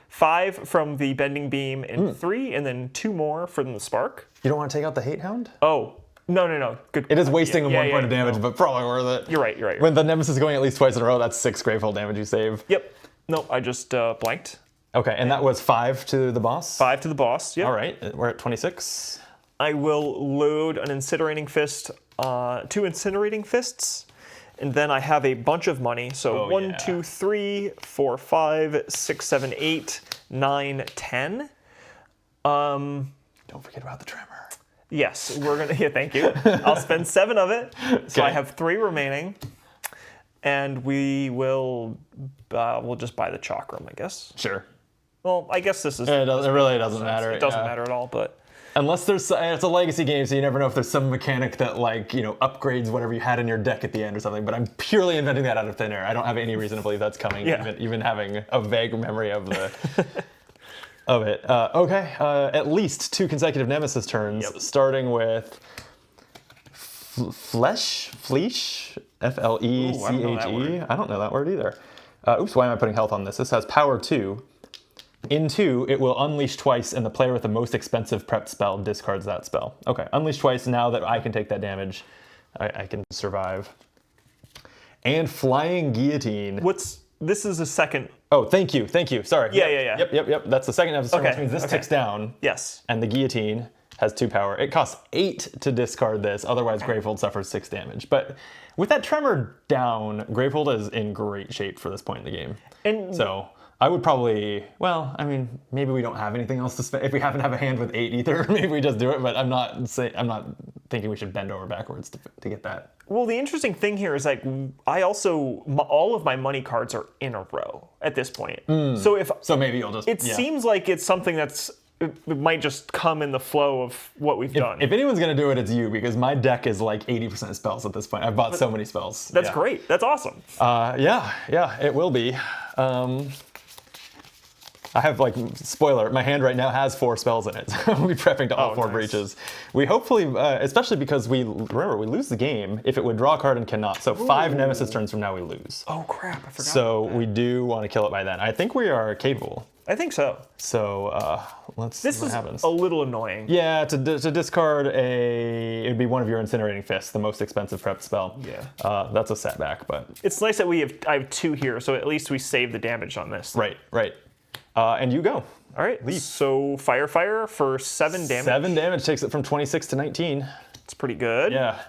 5 from the Bending Beam and 3, and then 2 more from the Spark. You don't want to take out the Hate Hound? Oh, no. Good. It is wasting 1 point of damage, but probably worth it. You're right. When the Nemesis is going at least twice in a row, that's 6 Gravehold damage you save. Yep. No, I just blanked. Okay, and that was 5 to the boss? 5 to the boss, yep. All right, we're at 26. I will load an Incinerating Fist, 2 Incinerating Fists, and then I have a bunch of money. So 1, 2, 3, 4, 5, 6, 7, 8, 9, 10. Don't forget about the Tremor. Yes, we're gonna. Yeah, thank you. I'll spend 7 of it, so I have 3 remaining, and we will. We'll just buy the Chakram, I guess. Sure. Well, I guess this is. It really doesn't matter. It doesn't matter at all, but. Unless it's a legacy game, so you never know if there's some mechanic that upgrades whatever you had in your deck at the end or something. But I'm purely inventing that out of thin air. I don't have any reason to believe that's coming. Yeah. Even having a vague memory of the. Of it. Okay, at least 2 consecutive Nemesis turns, starting with Fleche, Fleche, F-L-E-C-H-E. I don't know that word either. Oops, why am I putting health on this? This has power 2. In 2, it will unleash twice, and the player with the most expensive prepped spell discards that spell. Okay, unleash twice. Now that I can take that damage, I can survive. And Flying Guillotine. This is a second. Oh, thank you. Sorry. Yeah. Yep. That's the second episode, which means this ticks down. Yes. And the Guillotine has 2 power. It costs 8 to discard this, otherwise Gravehold suffers 6 damage. But with that Tremor down, Gravehold is in great shape for this point in the game. And so I would probably, maybe we don't have anything else to spend. If we happen to have a hand with 8 ether, maybe we just do it, but I'm not thinking we should bend over backwards to get that. Well, the interesting thing here is all of my money cards are in a row at this point. So maybe you'll just. It seems like it's something it might just come in the flow of what we've done. If anyone's gonna do it, it's you, because my deck is like 80% spells at this point. I've bought so many spells. That's great. That's awesome. It will be. I have, spoiler, my hand right now has 4 spells in it. So we'll be prepping to all 4 breaches. We hopefully, especially because we lose the game if it would draw a card and cannot. So 5 Nemesis turns from now we lose. Oh crap, I forgot. So we do want to kill it by then. I think we are capable. I think so. So let's see what happens. This is a little annoying. Yeah, to discard it would be one of your Incinerating Fists, the most expensive prep spell. Yeah. That's a setback, but. It's nice that I have 2 here, so at least we save the damage on this. Right. And you go. All right. Leap. So fire for 7 damage. 7 damage takes it from 26 to 19. It's pretty good. Yeah.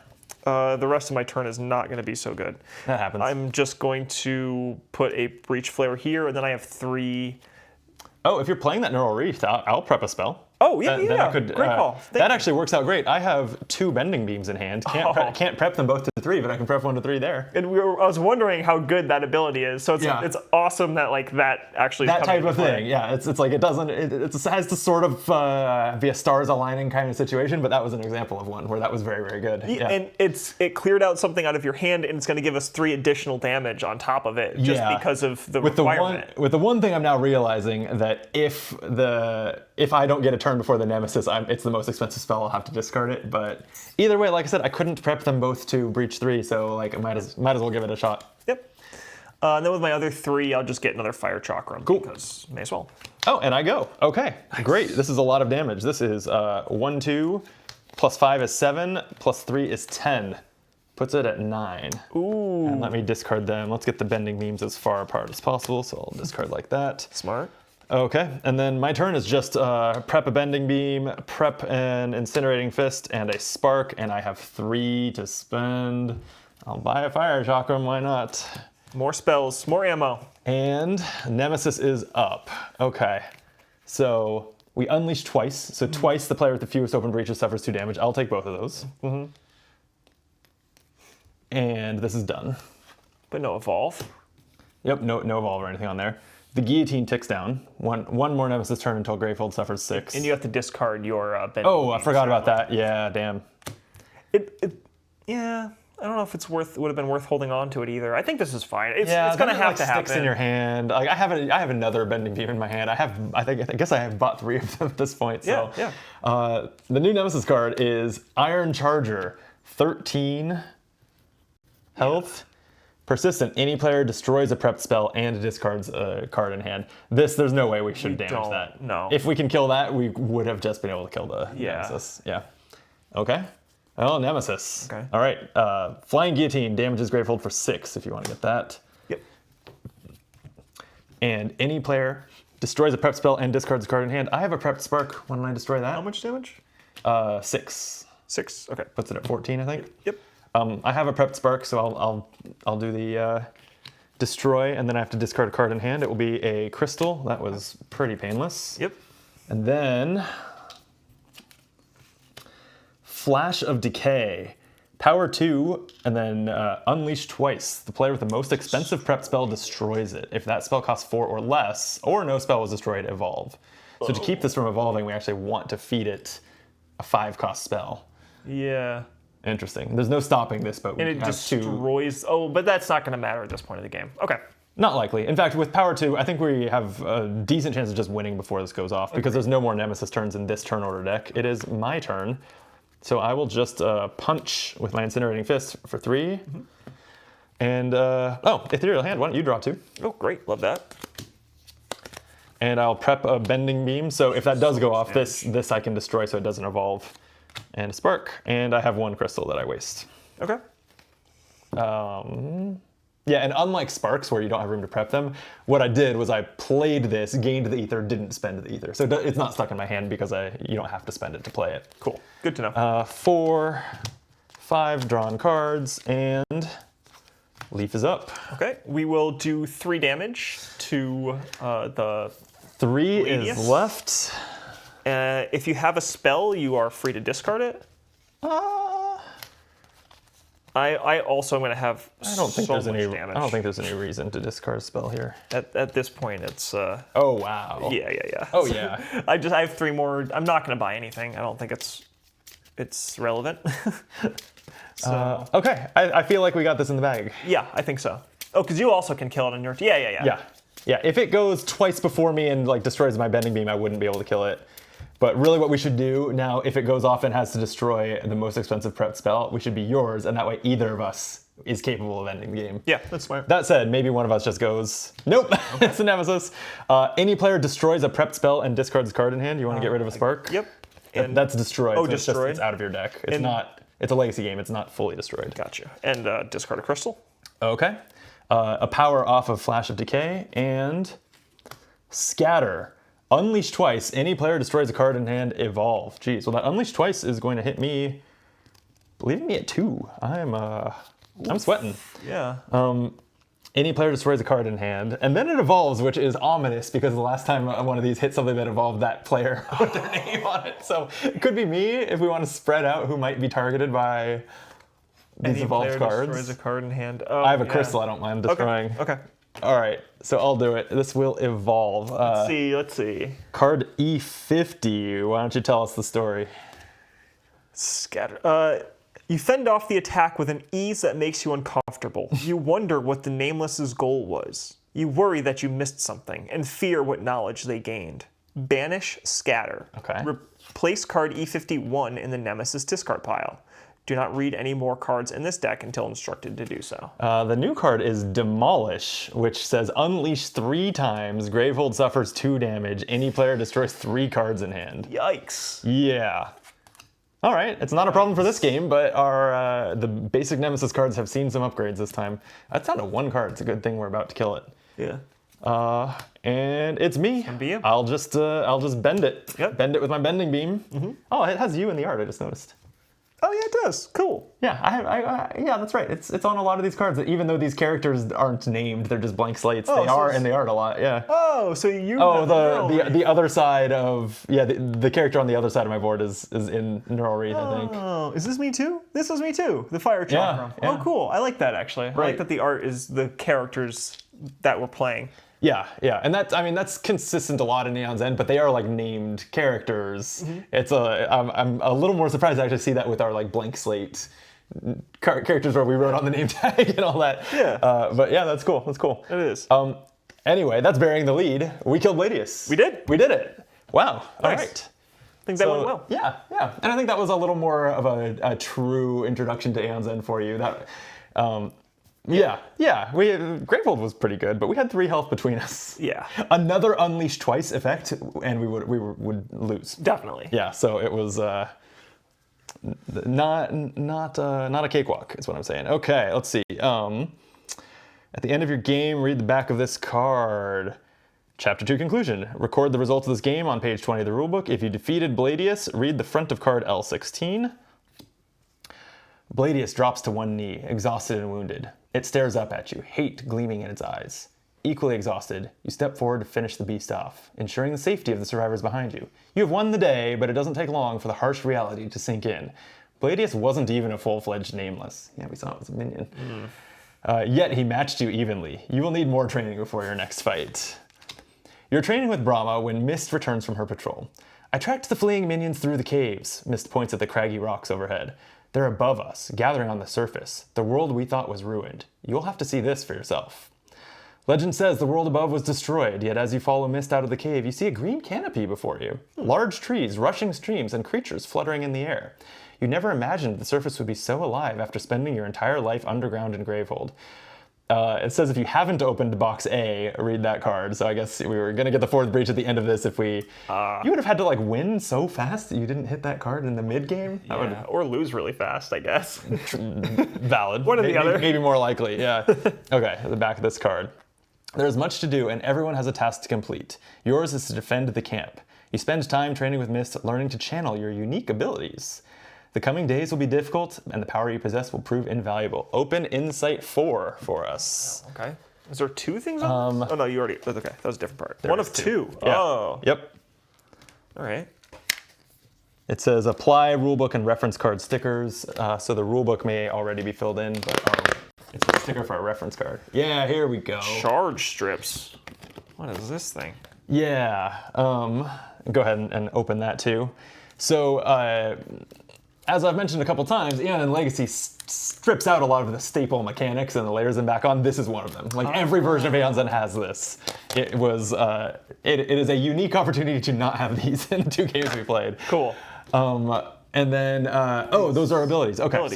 The rest of my turn is not going to be so good. That happens. I'm just going to put a Breach Flare here, and then I have 3. Oh, if you're playing that Neural Wreath, I'll prep a spell. Oh, yeah. Great call. That actually works out great. I have 2 Bending Beams in hand. Can't prep them both to 3, but I can prep 1 to 3 there. And I was wondering how good that ability is. So it's awesome that that actually that type of thing. Yeah, it's like it doesn't. It has to sort of be a stars aligning kind of situation, but that was an example of one where that was very, very good. Yeah. And it cleared out something out of your hand, and it's going to give us 3 additional damage on top of it just because of the requirement. With the one thing I'm now realizing that if I don't get a turn before the Nemesis, it's the most expensive spell. I'll have to discard it. But either way, like I said, I couldn't prep them both to Breach 3, so I might as well give it a shot. Yep. And then with my other 3, I'll just get another Fire Chakram. Cool. Because may as well. Oh, and I go. Okay, great. This is a lot of damage. This is 1, 2, plus 5 is 7, plus 3 is 10. Puts it at 9. Ooh. And let me discard them. Let's get the Bending Beams as far apart as possible, so I'll discard like that. Smart. Okay, and then my turn is just prep a Bending Beam, prep an Incinerating Fist, and a Spark, and I have 3 to spend. I'll buy a Fire Chakram, why not? More spells, more ammo. And Nemesis is up. Okay, so we unleash twice. So twice the player with the fewest open breaches suffers 2 damage. I'll take both of those. And this is done. But no evolve. Yep, no evolve or anything on there. The Guillotine ticks down. One more Nemesis turn until Gravehold suffers 6. And you have to discard your Bending Oh, I Beam, forgot so- about that. Yeah, damn. Yeah, I don't know if it's would have been worth holding on to it either. I think this is fine. It's Yeah, going to then it, have to happen. Sticks in your hand. Like I have another Bending Beam in my hand. I guess I have bought 3 of them at this point. So. Yeah. The new Nemesis card is Iron Charger, 13 health. Persistent. Any player destroys a prepped spell and discards a card in hand. There's no way we should damage that. No. If we can kill that, we would have just been able to kill the Nemesis. Yeah. Okay. Oh, Nemesis. Okay. All right. Flying Guillotine damages Gravehold for 6 if you want to get that. Yep. And any player destroys a prepped spell and discards a card in hand. I have a prepped Spark. Why don't I destroy that? How much damage? 6. 6. Okay. Puts it at 14, I think. Yep. I have a prepped Spark, so I'll do the destroy, and then I have to discard a card in hand. It will be a crystal. That was pretty painless. Yep. And then Flash of Decay. Power 2, and then unleash twice. The player with the most expensive prep spell destroys it. If that spell costs 4 or less, or no spell was destroyed, evolve. So to keep this from evolving, we actually want to feed it a 5-cost spell. Yeah. Interesting. There's no stopping this, but we And it have 2. destroys. Oh, but that's not going to matter at this point of the game. Okay. Not likely. In fact, with Power 2, I think we have a decent chance of just winning before this goes off, because there's no more Nemesis turns in this turn order deck. It is my turn. So I will just punch with my Incinerating Fist for 3. And, Ethereal Hand, why don't you draw 2? Oh, great. Love that. And I'll prep a Bending Beam, so if that does go off, this I can destroy so it doesn't evolve. And a Spark, and I have 1 crystal that I waste. Okay. Yeah, and unlike Sparks, where you don't have room to prep them, what I did was I played this, gained the ether, didn't spend the ether. So it's not stuck in my hand because you don't have to spend it to play it. Cool. Good to know. 4, 5 drawn cards, and Leaf is up. Okay. We will do 3 damage to the 3 Radius? is left. If you have a spell, you are free to discard it. I also am going to have I don't think so there's much any. damage. I don't think there's any reason to discard a spell here. At this point, it's Oh wow. yeah. Oh yeah. I have 3 more. I'm not going to buy anything. I don't think it's relevant. So Okay, I feel like we got this in the bag. yeah, I think so. Oh, because you also can kill it on your. Yeah. Yeah. If it goes twice before me and like destroys my Bending Beam, I wouldn't be able to kill it. But really what we should do now, if it goes off and has to destroy the most expensive prep spell, we should be yours, and that way either of us is capable of ending the game. Yeah, that's smart. That said, maybe one of us just goes, nope, it's a Nemesis. Any player destroys a prepped spell and discards a card in hand. You want to get rid of a Spark? Yep. And That's destroyed. Oh, so destroyed? It's out of your deck. It's a legacy game. It's not fully destroyed. gotcha. And discard a crystal. Okay. A power off of Flash of Decay and Scatter. Unleash twice. Any player destroys a card in hand, evolve. Geez, well that unleash twice is going to hit me, leaving me at 2. I'm sweating. Yeah. Any player destroys a card in hand, and then it evolves, which is ominous because the last time one of these hit something that evolved, that player put their name on it. So it could be me if we want to spread out who might be targeted by these Any evolved player cards. destroys a card in hand. Oh, I have a yeah. crystal I don't mind destroying. Okay. All right, so I'll do it. This will evolve. Let's see. Card E50. Why don't you tell us the story? Scatter. You fend off the attack with an ease that makes you uncomfortable. You wonder what the Nameless's goal was. You worry that you missed something and fear what knowledge they gained. Banish Scatter. Okay. Replace card E51 in the Nemesis discard pile. Do not read any more cards in this deck until instructed to do so. The new card is Demolish, which says unleash 3 times. Gravehold suffers 2 damage. Any player destroys 3 cards in hand. Yikes. Yeah. All right, it's not a problem for this game, but our the basic Nemesis cards have seen some upgrades this time. That's down to 1 card. It's a good thing we're about to kill it. Yeah. And it's me. be you. I'll just bend it. Yep. Bend it with my bending beam. Oh, it has you in the art. I just noticed. Oh yeah, it does. Cool. Yeah, yeah, that's right. It's on a lot of these cards. That even though these characters aren't named, they're just blank slates. They are in the art a lot. Yeah. Oh, so you. Oh, the other side of the character on the other side of my board is in Neural Wreath, I think. Oh, is this me too? This was me too. The fire chakra. Yeah. Oh, cool. I like that actually. I like that the art is the characters that we're playing. Yeah, and that's consistent a lot in Aeon's End, but they are like named characters. It's I'm a little more surprised to actually see that with our like blank slate characters where we wrote on the name tag and all that. Yeah. But yeah, that's cool. That's cool. It is. Anyway, that's bearing the lead. We killed Ladius. We did. We did it. Wow. All Nice. right. I think that went well. Yeah, and I think that was a little more of a true introduction to Aeon's End for you. That. Gravehold was pretty good, but we had 3 health between us. Yeah. Another Unleash Twice effect, and we would lose. Definitely. Yeah, so it was not a cakewalk, is what I'm saying. Okay, let's see. At the end of your game, read the back of this card. Chapter 2 conclusion. Record the results of this game on page 20 of the rulebook. If you defeated Bladius, read the front of card L16. Bladius drops to one knee, exhausted and wounded. It stares up at you, hate gleaming in its eyes. Equally exhausted, you step forward to finish the beast off, ensuring the safety of the survivors behind you. You have won the day, but it doesn't take long for the harsh reality to sink in. Bladius wasn't even a full-fledged nameless. Yeah, we saw it was a minion. Yet he matched you evenly. You will need more training before your next fight. You're training with Brahma when Mist returns from her patrol. I tracked the fleeing minions through the caves. Mist points at the craggy rocks overhead. They're above us, gathering on the surface. The world we thought was ruined. You'll have to see this for yourself. Legend says the world above was destroyed, yet as you follow Mist out of the cave, you see a green canopy before you. Large trees, rushing streams, and creatures fluttering in the air. You never imagined the surface would be so alive after spending your entire life underground in Gravehold. It says if you haven't opened box A, read that card. So I guess we were going to get the 4th breach at the end of this if we... you would have had to like win so fast that you didn't hit that card in the mid-game? Yeah, or lose really fast, I guess. Valid. One or the other. Maybe more likely, yeah. Okay, the back of this card. There is much to do and everyone has a task to complete. Yours is to defend the camp. You spend time training with Mist, learning to channel your unique abilities. The coming days will be difficult, and the power you possess will prove invaluable. Open Insight 4 for us. Okay. Is there 2 things on this? Oh, no, you already... Okay, that was a different part. One of 2. Yeah. Oh. Yep. All right. It says apply rulebook and reference card stickers. So the rulebook may already be filled in, but it's a sticker for a reference card. Yeah, here we go. Charge strips. What is this thing? Yeah. Go ahead and open that too. So... as I've mentioned a couple times, Aeon and Legacy strips out a lot of the staple mechanics and layers them back on. This is one of them. Like every version of Aeon's End has this. It was it is a unique opportunity to not have these in the 2 games we played. Cool. And then those are abilities. Okay,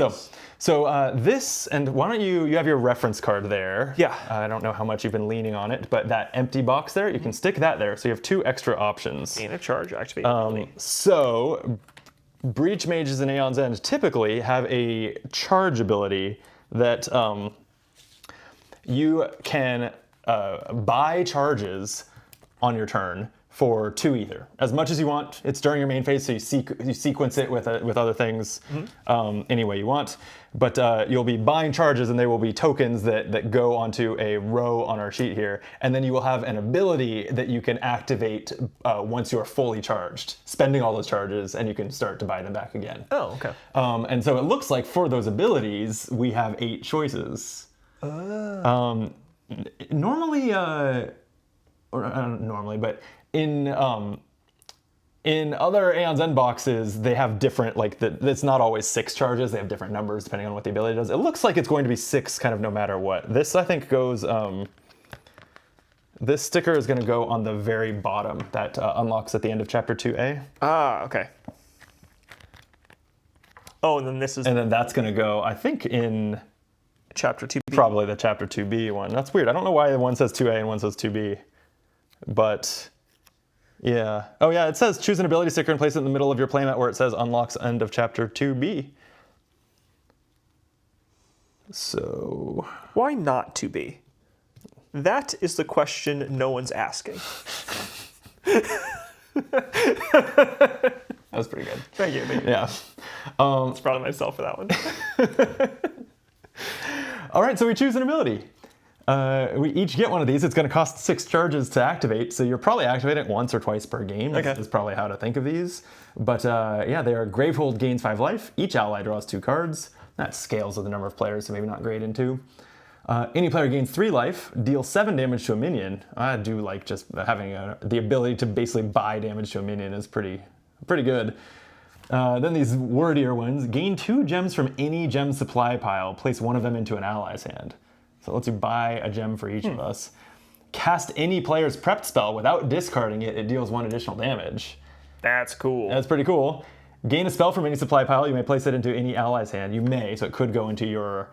so this, and why don't you have your reference card there? Yeah. I don't know how much you've been leaning on it, but that empty box there, you can stick that there. So you have 2 extra options. Gain a charge, activate. So. Breach mages in Aeon's End typically have a charge ability that you can buy charges on your turn for 2 ether. As much as you want. It's during your main phase, so you sequence it with other things any way you want. But you'll be buying charges, and they will be tokens that go onto a row on our sheet here. And then you will have an ability that you can activate once you are fully charged, spending all those charges, and you can start to buy them back again. Oh, okay. And so it looks like for those abilities, we have 8 choices. Normally, or not normally, but in other Aeon's End boxes, they have different, it's not always 6 charges. They have different numbers depending on what the ability does. It looks like it's going to be 6 kind of no matter what. This, I think, goes, this sticker is going to go on the very bottom. That unlocks at the end of Chapter 2A. Ah, okay. Oh, and then this is... And then that's going to go, I think, in... Chapter 2B. Probably the Chapter 2B one. That's weird. I don't know why one says 2A and one says 2B. But... yeah. Oh, yeah, it says choose an ability sticker and place it in the middle of your playmat where it says unlocks end of Chapter 2B. So... why not 2B? That is the question no one's asking. That was pretty good. Thank you. Yeah. I was proud of myself for that one. All right, so we choose an ability. We each get one of these. It's going to cost 6 charges to activate, so you're probably activating it once or twice per game. Okay. Is probably how to think of these. But yeah, they are Gravehold gains 5 life. Each ally draws 2 cards. That scales with the number of players, so maybe not great in 2. Any player gains 3 life, deal 7 damage to a minion. I do like just having the ability to basically buy damage to a minion is pretty good. Then these wordier ones, gain 2 gems from any gem supply pile, place one of them into an ally's hand. So it lets you buy a gem for each of us. Cast any player's prepped spell without discarding it, it deals 1 additional damage. That's cool. That's pretty cool. Gain a spell from any supply pile, you may place it into any ally's hand. You may, so it could go into your...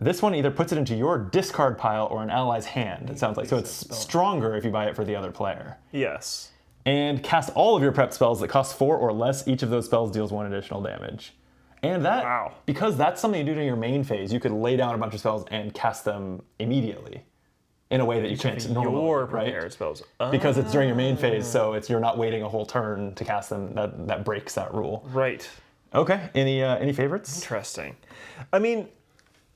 This one either puts it into your discard pile or an ally's hand, it sounds like. So it's stronger if you buy it for the other player. Yes. And cast all of your prep spells that cost 4 or less. Each of those spells deals 1 additional damage. And that, Wow. because that's something you do during your main phase, you could lay down a bunch of spells and cast them immediately in a way that you can't normally, Your right? prepared spells. Because it's during your main phase, so you're not waiting a whole turn to cast them. That breaks that rule. Right. Okay. Any favorites? Interesting. I mean,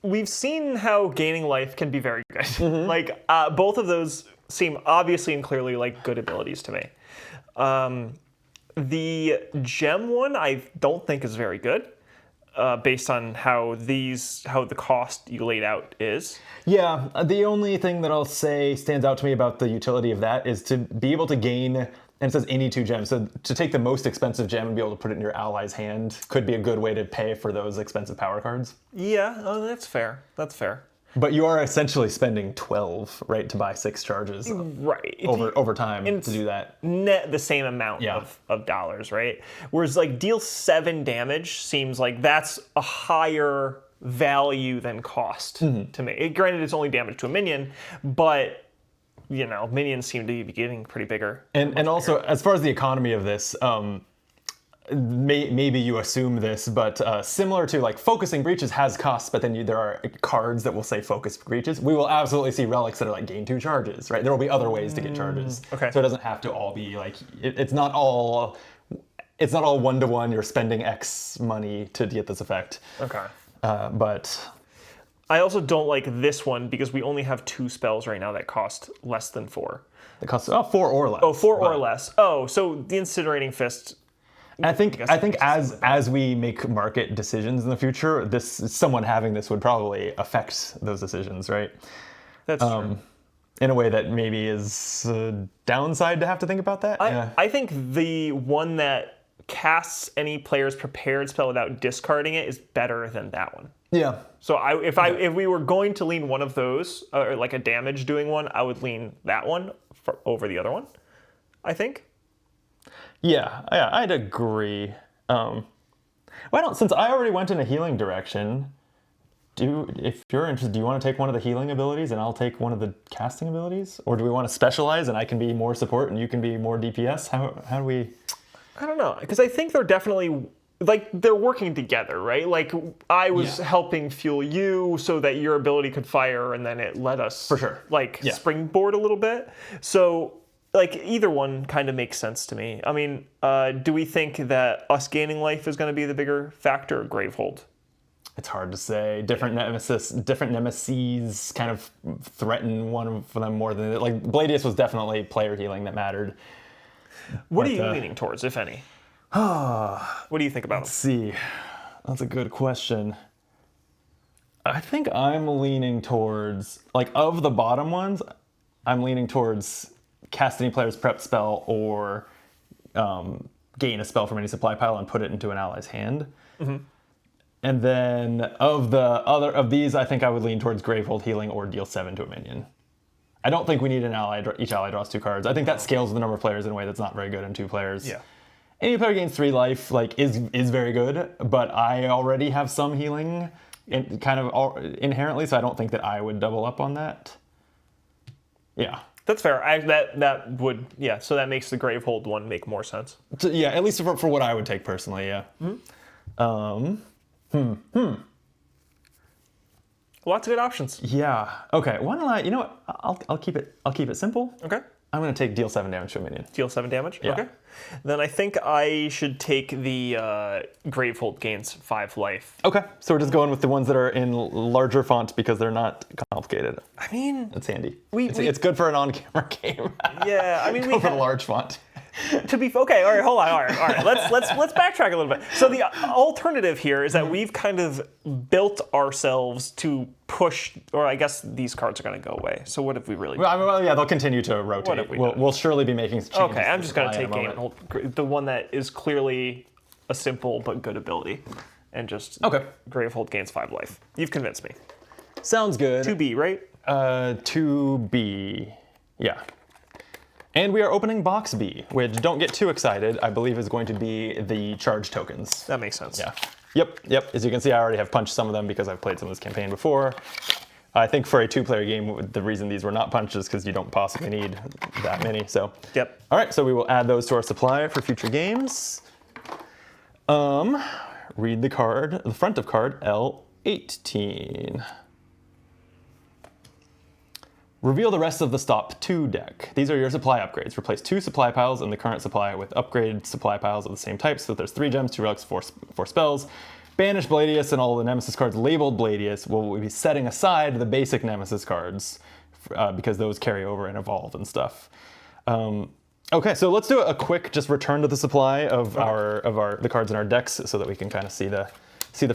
we've seen how gaining life can be very good. Mm-hmm. Like, both of those seem obviously and clearly like good abilities to me. The gem one I don't think is very good, based on how the cost you laid out is. Yeah, the only thing that I'll say stands out to me about the utility of that is to be able to gain, and it says any 2 gems, so to take the most expensive gem and be able to put it in your ally's hand could be a good way to pay for those expensive power cards. Yeah, that's fair. That's fair. But you are essentially spending 12, right, to buy 6 charges Right. over time to do that. Net the same amount of dollars, right? Whereas like deal 7 damage seems like that's a higher value than cost to me. Granted, it's only damage to a minion, but minions seem to be getting pretty bigger. And also, as far as the economy of this, maybe you assume this, but similar to like focusing breaches has costs, but then there are cards that will say focus breaches. We will absolutely see relics that are like gain 2 charges, right? There will be other ways to get charges. Okay. So it doesn't have to all be like it's not all 1-to-1. You're spending X money to get this effect. Okay. But I also don't like this one because we only have 2 spells right now that cost less than 4. it costs 4 or less. Oh, 4 or less. Oh, so the Incinerating Fist. And I think as we make market decisions in the future, someone having this would probably affect those decisions, right? That's true. In a way that maybe is a downside to have to think about that. I think the one that casts any player's prepared spell without discarding it is better than that one. Yeah. So if we were going to lean one of those, or like a damage doing one, I would lean that one over the other one, I think. Yeah, I'd agree. Since I already went in a healing direction, if you're interested, do you want to take one of the healing abilities and I'll take one of the casting abilities? Or do we want to specialize and I can be more support and you can be more DPS? How do we... I don't know, because I think they're definitely, like, they're working together, right? Like, I was helping fuel you so that your ability could fire, and then it let us, for sure, springboard a little bit. So, like, either one kind of makes sense to me. I mean, do we think that us gaining life is going to be the bigger factor, or Gravehold? It's hard to say. Different nemeses kind of threaten one of them more than... Like, Bladius was definitely player healing that mattered. What are you leaning towards, if any? What do you think about Let's see. That's a good question. I think I'm leaning towards, like, of the bottom ones, I'm leaning towards cast any player's prep spell or gain a spell from any supply pile and put it into an ally's hand. Mm-hmm. And then of these, I think I would lean towards Gravehold healing or deal 7 to a minion. I don't think we need an ally. Each ally draws 2 cards. I think that scales the number of players in a way that's not very good in 2 players. Yeah. Any player gains 3 life, like is very good, but I already have some healing, kind of inherently, so I don't think that I would double up on that. Yeah. That's fair. That would, yeah. So that makes the Gravehold one make more sense. So, yeah, at least for what I would take personally. Yeah. Mm-hmm. Lots of good options. Yeah. Okay. Why don't I? You know what? I'll keep it simple. Okay. I'm gonna take deal 7 damage to a minion. Deal 7 damage? Yeah. Okay. Then I think I should take the Gravehold gains 5 life. Okay. So we're just going with the ones that are in larger font because they're not complicated. I mean, It's handy. We- It's good for an on-camera game. yeah, I mean, Go for the large font. to be okay. All right, hold on. All right. Let's backtrack a little bit. So the alternative here is that we've kind of built ourselves to push, or I guess these cards are going to go away. So what have we really? Well, yeah, they'll continue to rotate. What have we done? We'll surely be making some changes. Okay, I'm just going to supply take in a moment. Gravehold, the one that is clearly a simple but good ability, and just Okay. Gravehold gains 5 life. You've convinced me. Sounds good. 2B, right? 2B. Yeah. And we are opening box B, which, don't get too excited, I believe is going to be the charge tokens. That makes sense. Yeah. Yep. As you can see, I already have punched some of them because I've played some of this campaign before. I think for a 2-player game, the reason these were not punched is because you don't possibly need that many. So. Yep. All right, so we will add those to our supply for future games. Read the card, the front of card L18. Reveal the rest of the Stop 2 deck. These are your supply upgrades. Replace 2 supply piles in the current supply with upgraded supply piles of the same type. So there's 3 gems, 2 relics, 4 spells. Banish Bladius and all the Nemesis cards labeled Bladius. We'll be setting aside the basic Nemesis cards because those carry over and evolve and stuff. Okay, so let's do a quick just return to the supply of the cards in our decks so that we can kind of see the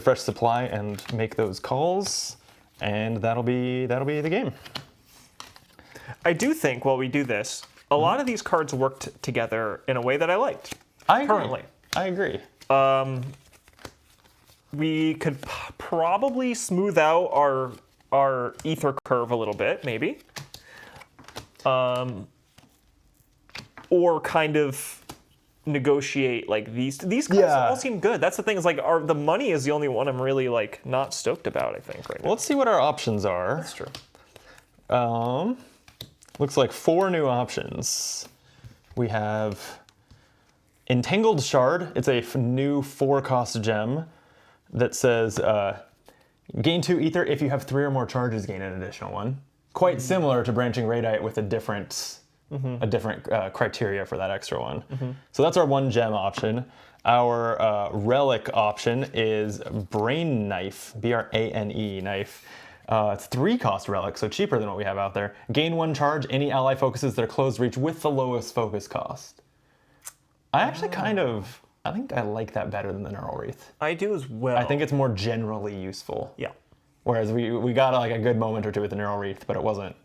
fresh supply and make those calls. And that'll be the game. I do think while we do this, a lot of these cards worked together in a way that I liked. I agree. Currently. I agree. We could probably smooth out our ether curve a little bit, maybe. Or kind of negotiate like these cards all seem good. That's the thing, is like the money is the only one I'm really like not stoked about, I think, right now. Well, let's see what our options are. That's true. Looks like 4 new options. We have Entangled Shard. It's a new 4-cost gem that says gain 2 ether. If you have 3 or more charges, gain an additional 1. Quite similar to Branching Radite with a different criteria for that extra 1. So that's our 1 gem option. Our relic option is Brain Knife, B-R-A-N-E knife. It's 3-cost relic, so cheaper than what we have out there. Gain 1 charge, any ally focuses their closed reach with the lowest focus cost. I actually I think I like that better than the Neural Wreath. I do as well. I think it's more generally useful. Yeah. Whereas we got like a good moment or two with the Neural Wreath, but it wasn't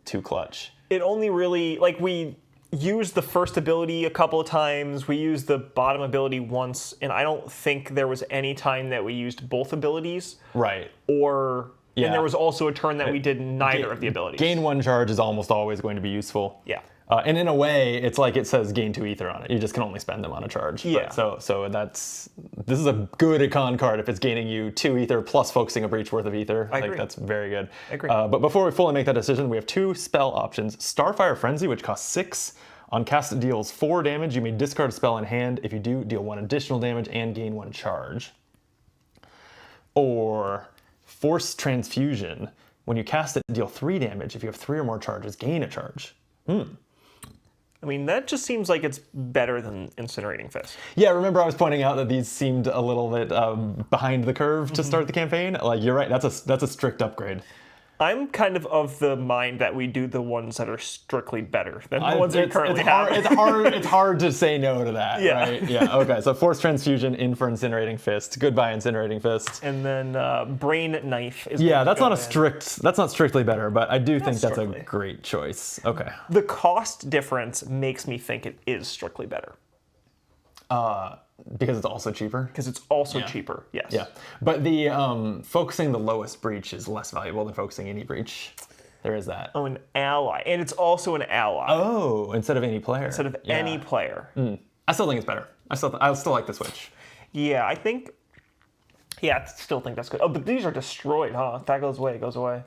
too clutch. It only really, like, we used the first ability a couple of times, we used the bottom ability once, and I don't think there was any time that we used both abilities. Right. And there was also a turn that we did neither of the abilities. Gain 1 charge is almost always going to be useful. Yeah. And in a way, it's like it says gain 2 ether on it. You just can only spend them on a charge. Yeah. But so this is a good econ card if it's gaining you 2 ether plus focusing a breach worth of ether. I agree. That's very good. I agree. But before we fully make that decision, we have 2 spell options. Starfire Frenzy, which costs 6. On cast, it deals 4 damage. You may discard a spell in hand. If you do, deal 1 additional damage and gain 1 charge. Or Force Transfusion. When you cast it, deal 3 damage. If you have 3 or more charges, gain a charge. I mean, that just seems like it's better than Incinerating Fist. Yeah, remember I was pointing out that these seemed a little bit behind the curve to start the campaign? Like, you're right, that's a strict upgrade. I'm kind of the mind that we do the ones that are strictly better than the ones we currently have. It's hard to say no to that, Yeah. right? Yeah, okay, so Force Transfusion in for Incinerating Fist. Goodbye, Incinerating Fist. And then Brain Knife is Yeah, going to that's go in. not strictly better, but I do think that's strictly. a great choice. Okay. The cost difference makes me think it is strictly better. Because it's also cheaper? Because it's also cheaper, yes. Yeah, but the focusing the lowest breach is less valuable than focusing any breach. There is that. Oh, an ally. And it's also an ally. Oh, instead of any player. Instead of any player. I still think it's better. I still like the switch. Yeah, I still think that's good. Oh, but these are destroyed, huh? If that goes away, it goes away.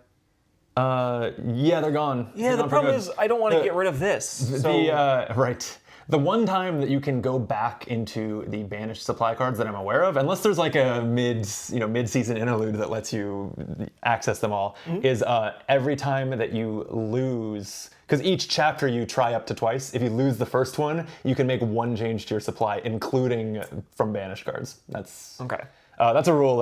Yeah, they're gone. Yeah, the problem is I don't want to get rid of this. So Right. The one time that you can go back into the banished supply cards that I'm aware of, unless there's like a mid-season interlude that lets you access them all, is every time that you lose, because each chapter you try up to twice. If you lose the first one, you can make one change to your supply, including from banished cards. That's Okay. That's a rule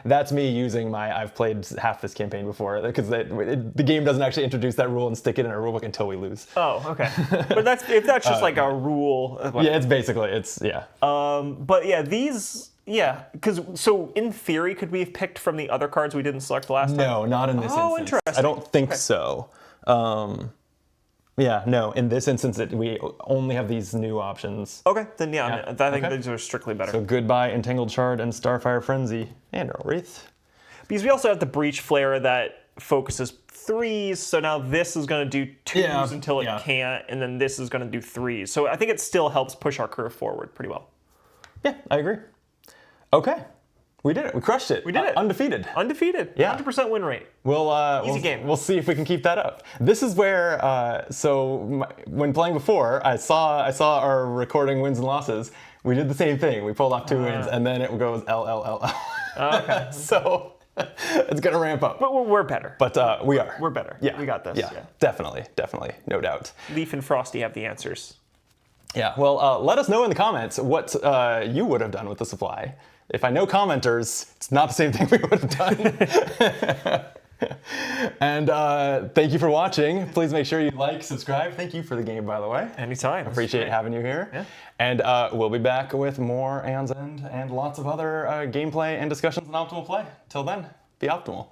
that's me using I've played half this campaign before, because the game doesn't actually introduce that rule and stick it in a rulebook until we lose. Oh, okay. But if that's just like a rule. Yeah, it's yeah. But yeah, because so in theory, could we have picked from the other cards we didn't select last time? No, not in this instance. Oh, interesting. I don't think so. Yeah, no, in this instance, we only have these new options. Okay, then yeah. I think Okay. these are strictly better. So goodbye, Entangled Shard and Starfire Frenzy, and Earl Wraith. Because we also have the Breach Flare that focuses 3s, so now this is going to do 2s until it can't, and then this is going to do 3s. So I think it still helps push our curve forward pretty well. Yeah, I agree. Okay, we did it. We crushed it. We did it. Undefeated. Undefeated. Yeah. 100% win rate. Easy game. We'll see if we can keep that up. This is where, when playing before, I saw our recording wins and losses. We did the same thing. We pulled off 2 wins, and then it goes L, L, L, L. Okay. So it's going to ramp up. But we're better. But we are. We're better. Yeah. We got this. Yeah, definitely. No doubt. Leaf and Frosty have the answers. Yeah, well, let us know in the comments what you would have done with the supply. If I know commenters, it's not the same thing we would have done. And thank you for watching. Please make sure you like, subscribe. Thank you for the game, by the way. Anytime. Appreciate having you here. Yeah. And we'll be back with more Aeon's End and lots of other gameplay and discussions on optimal play. Till then, be optimal.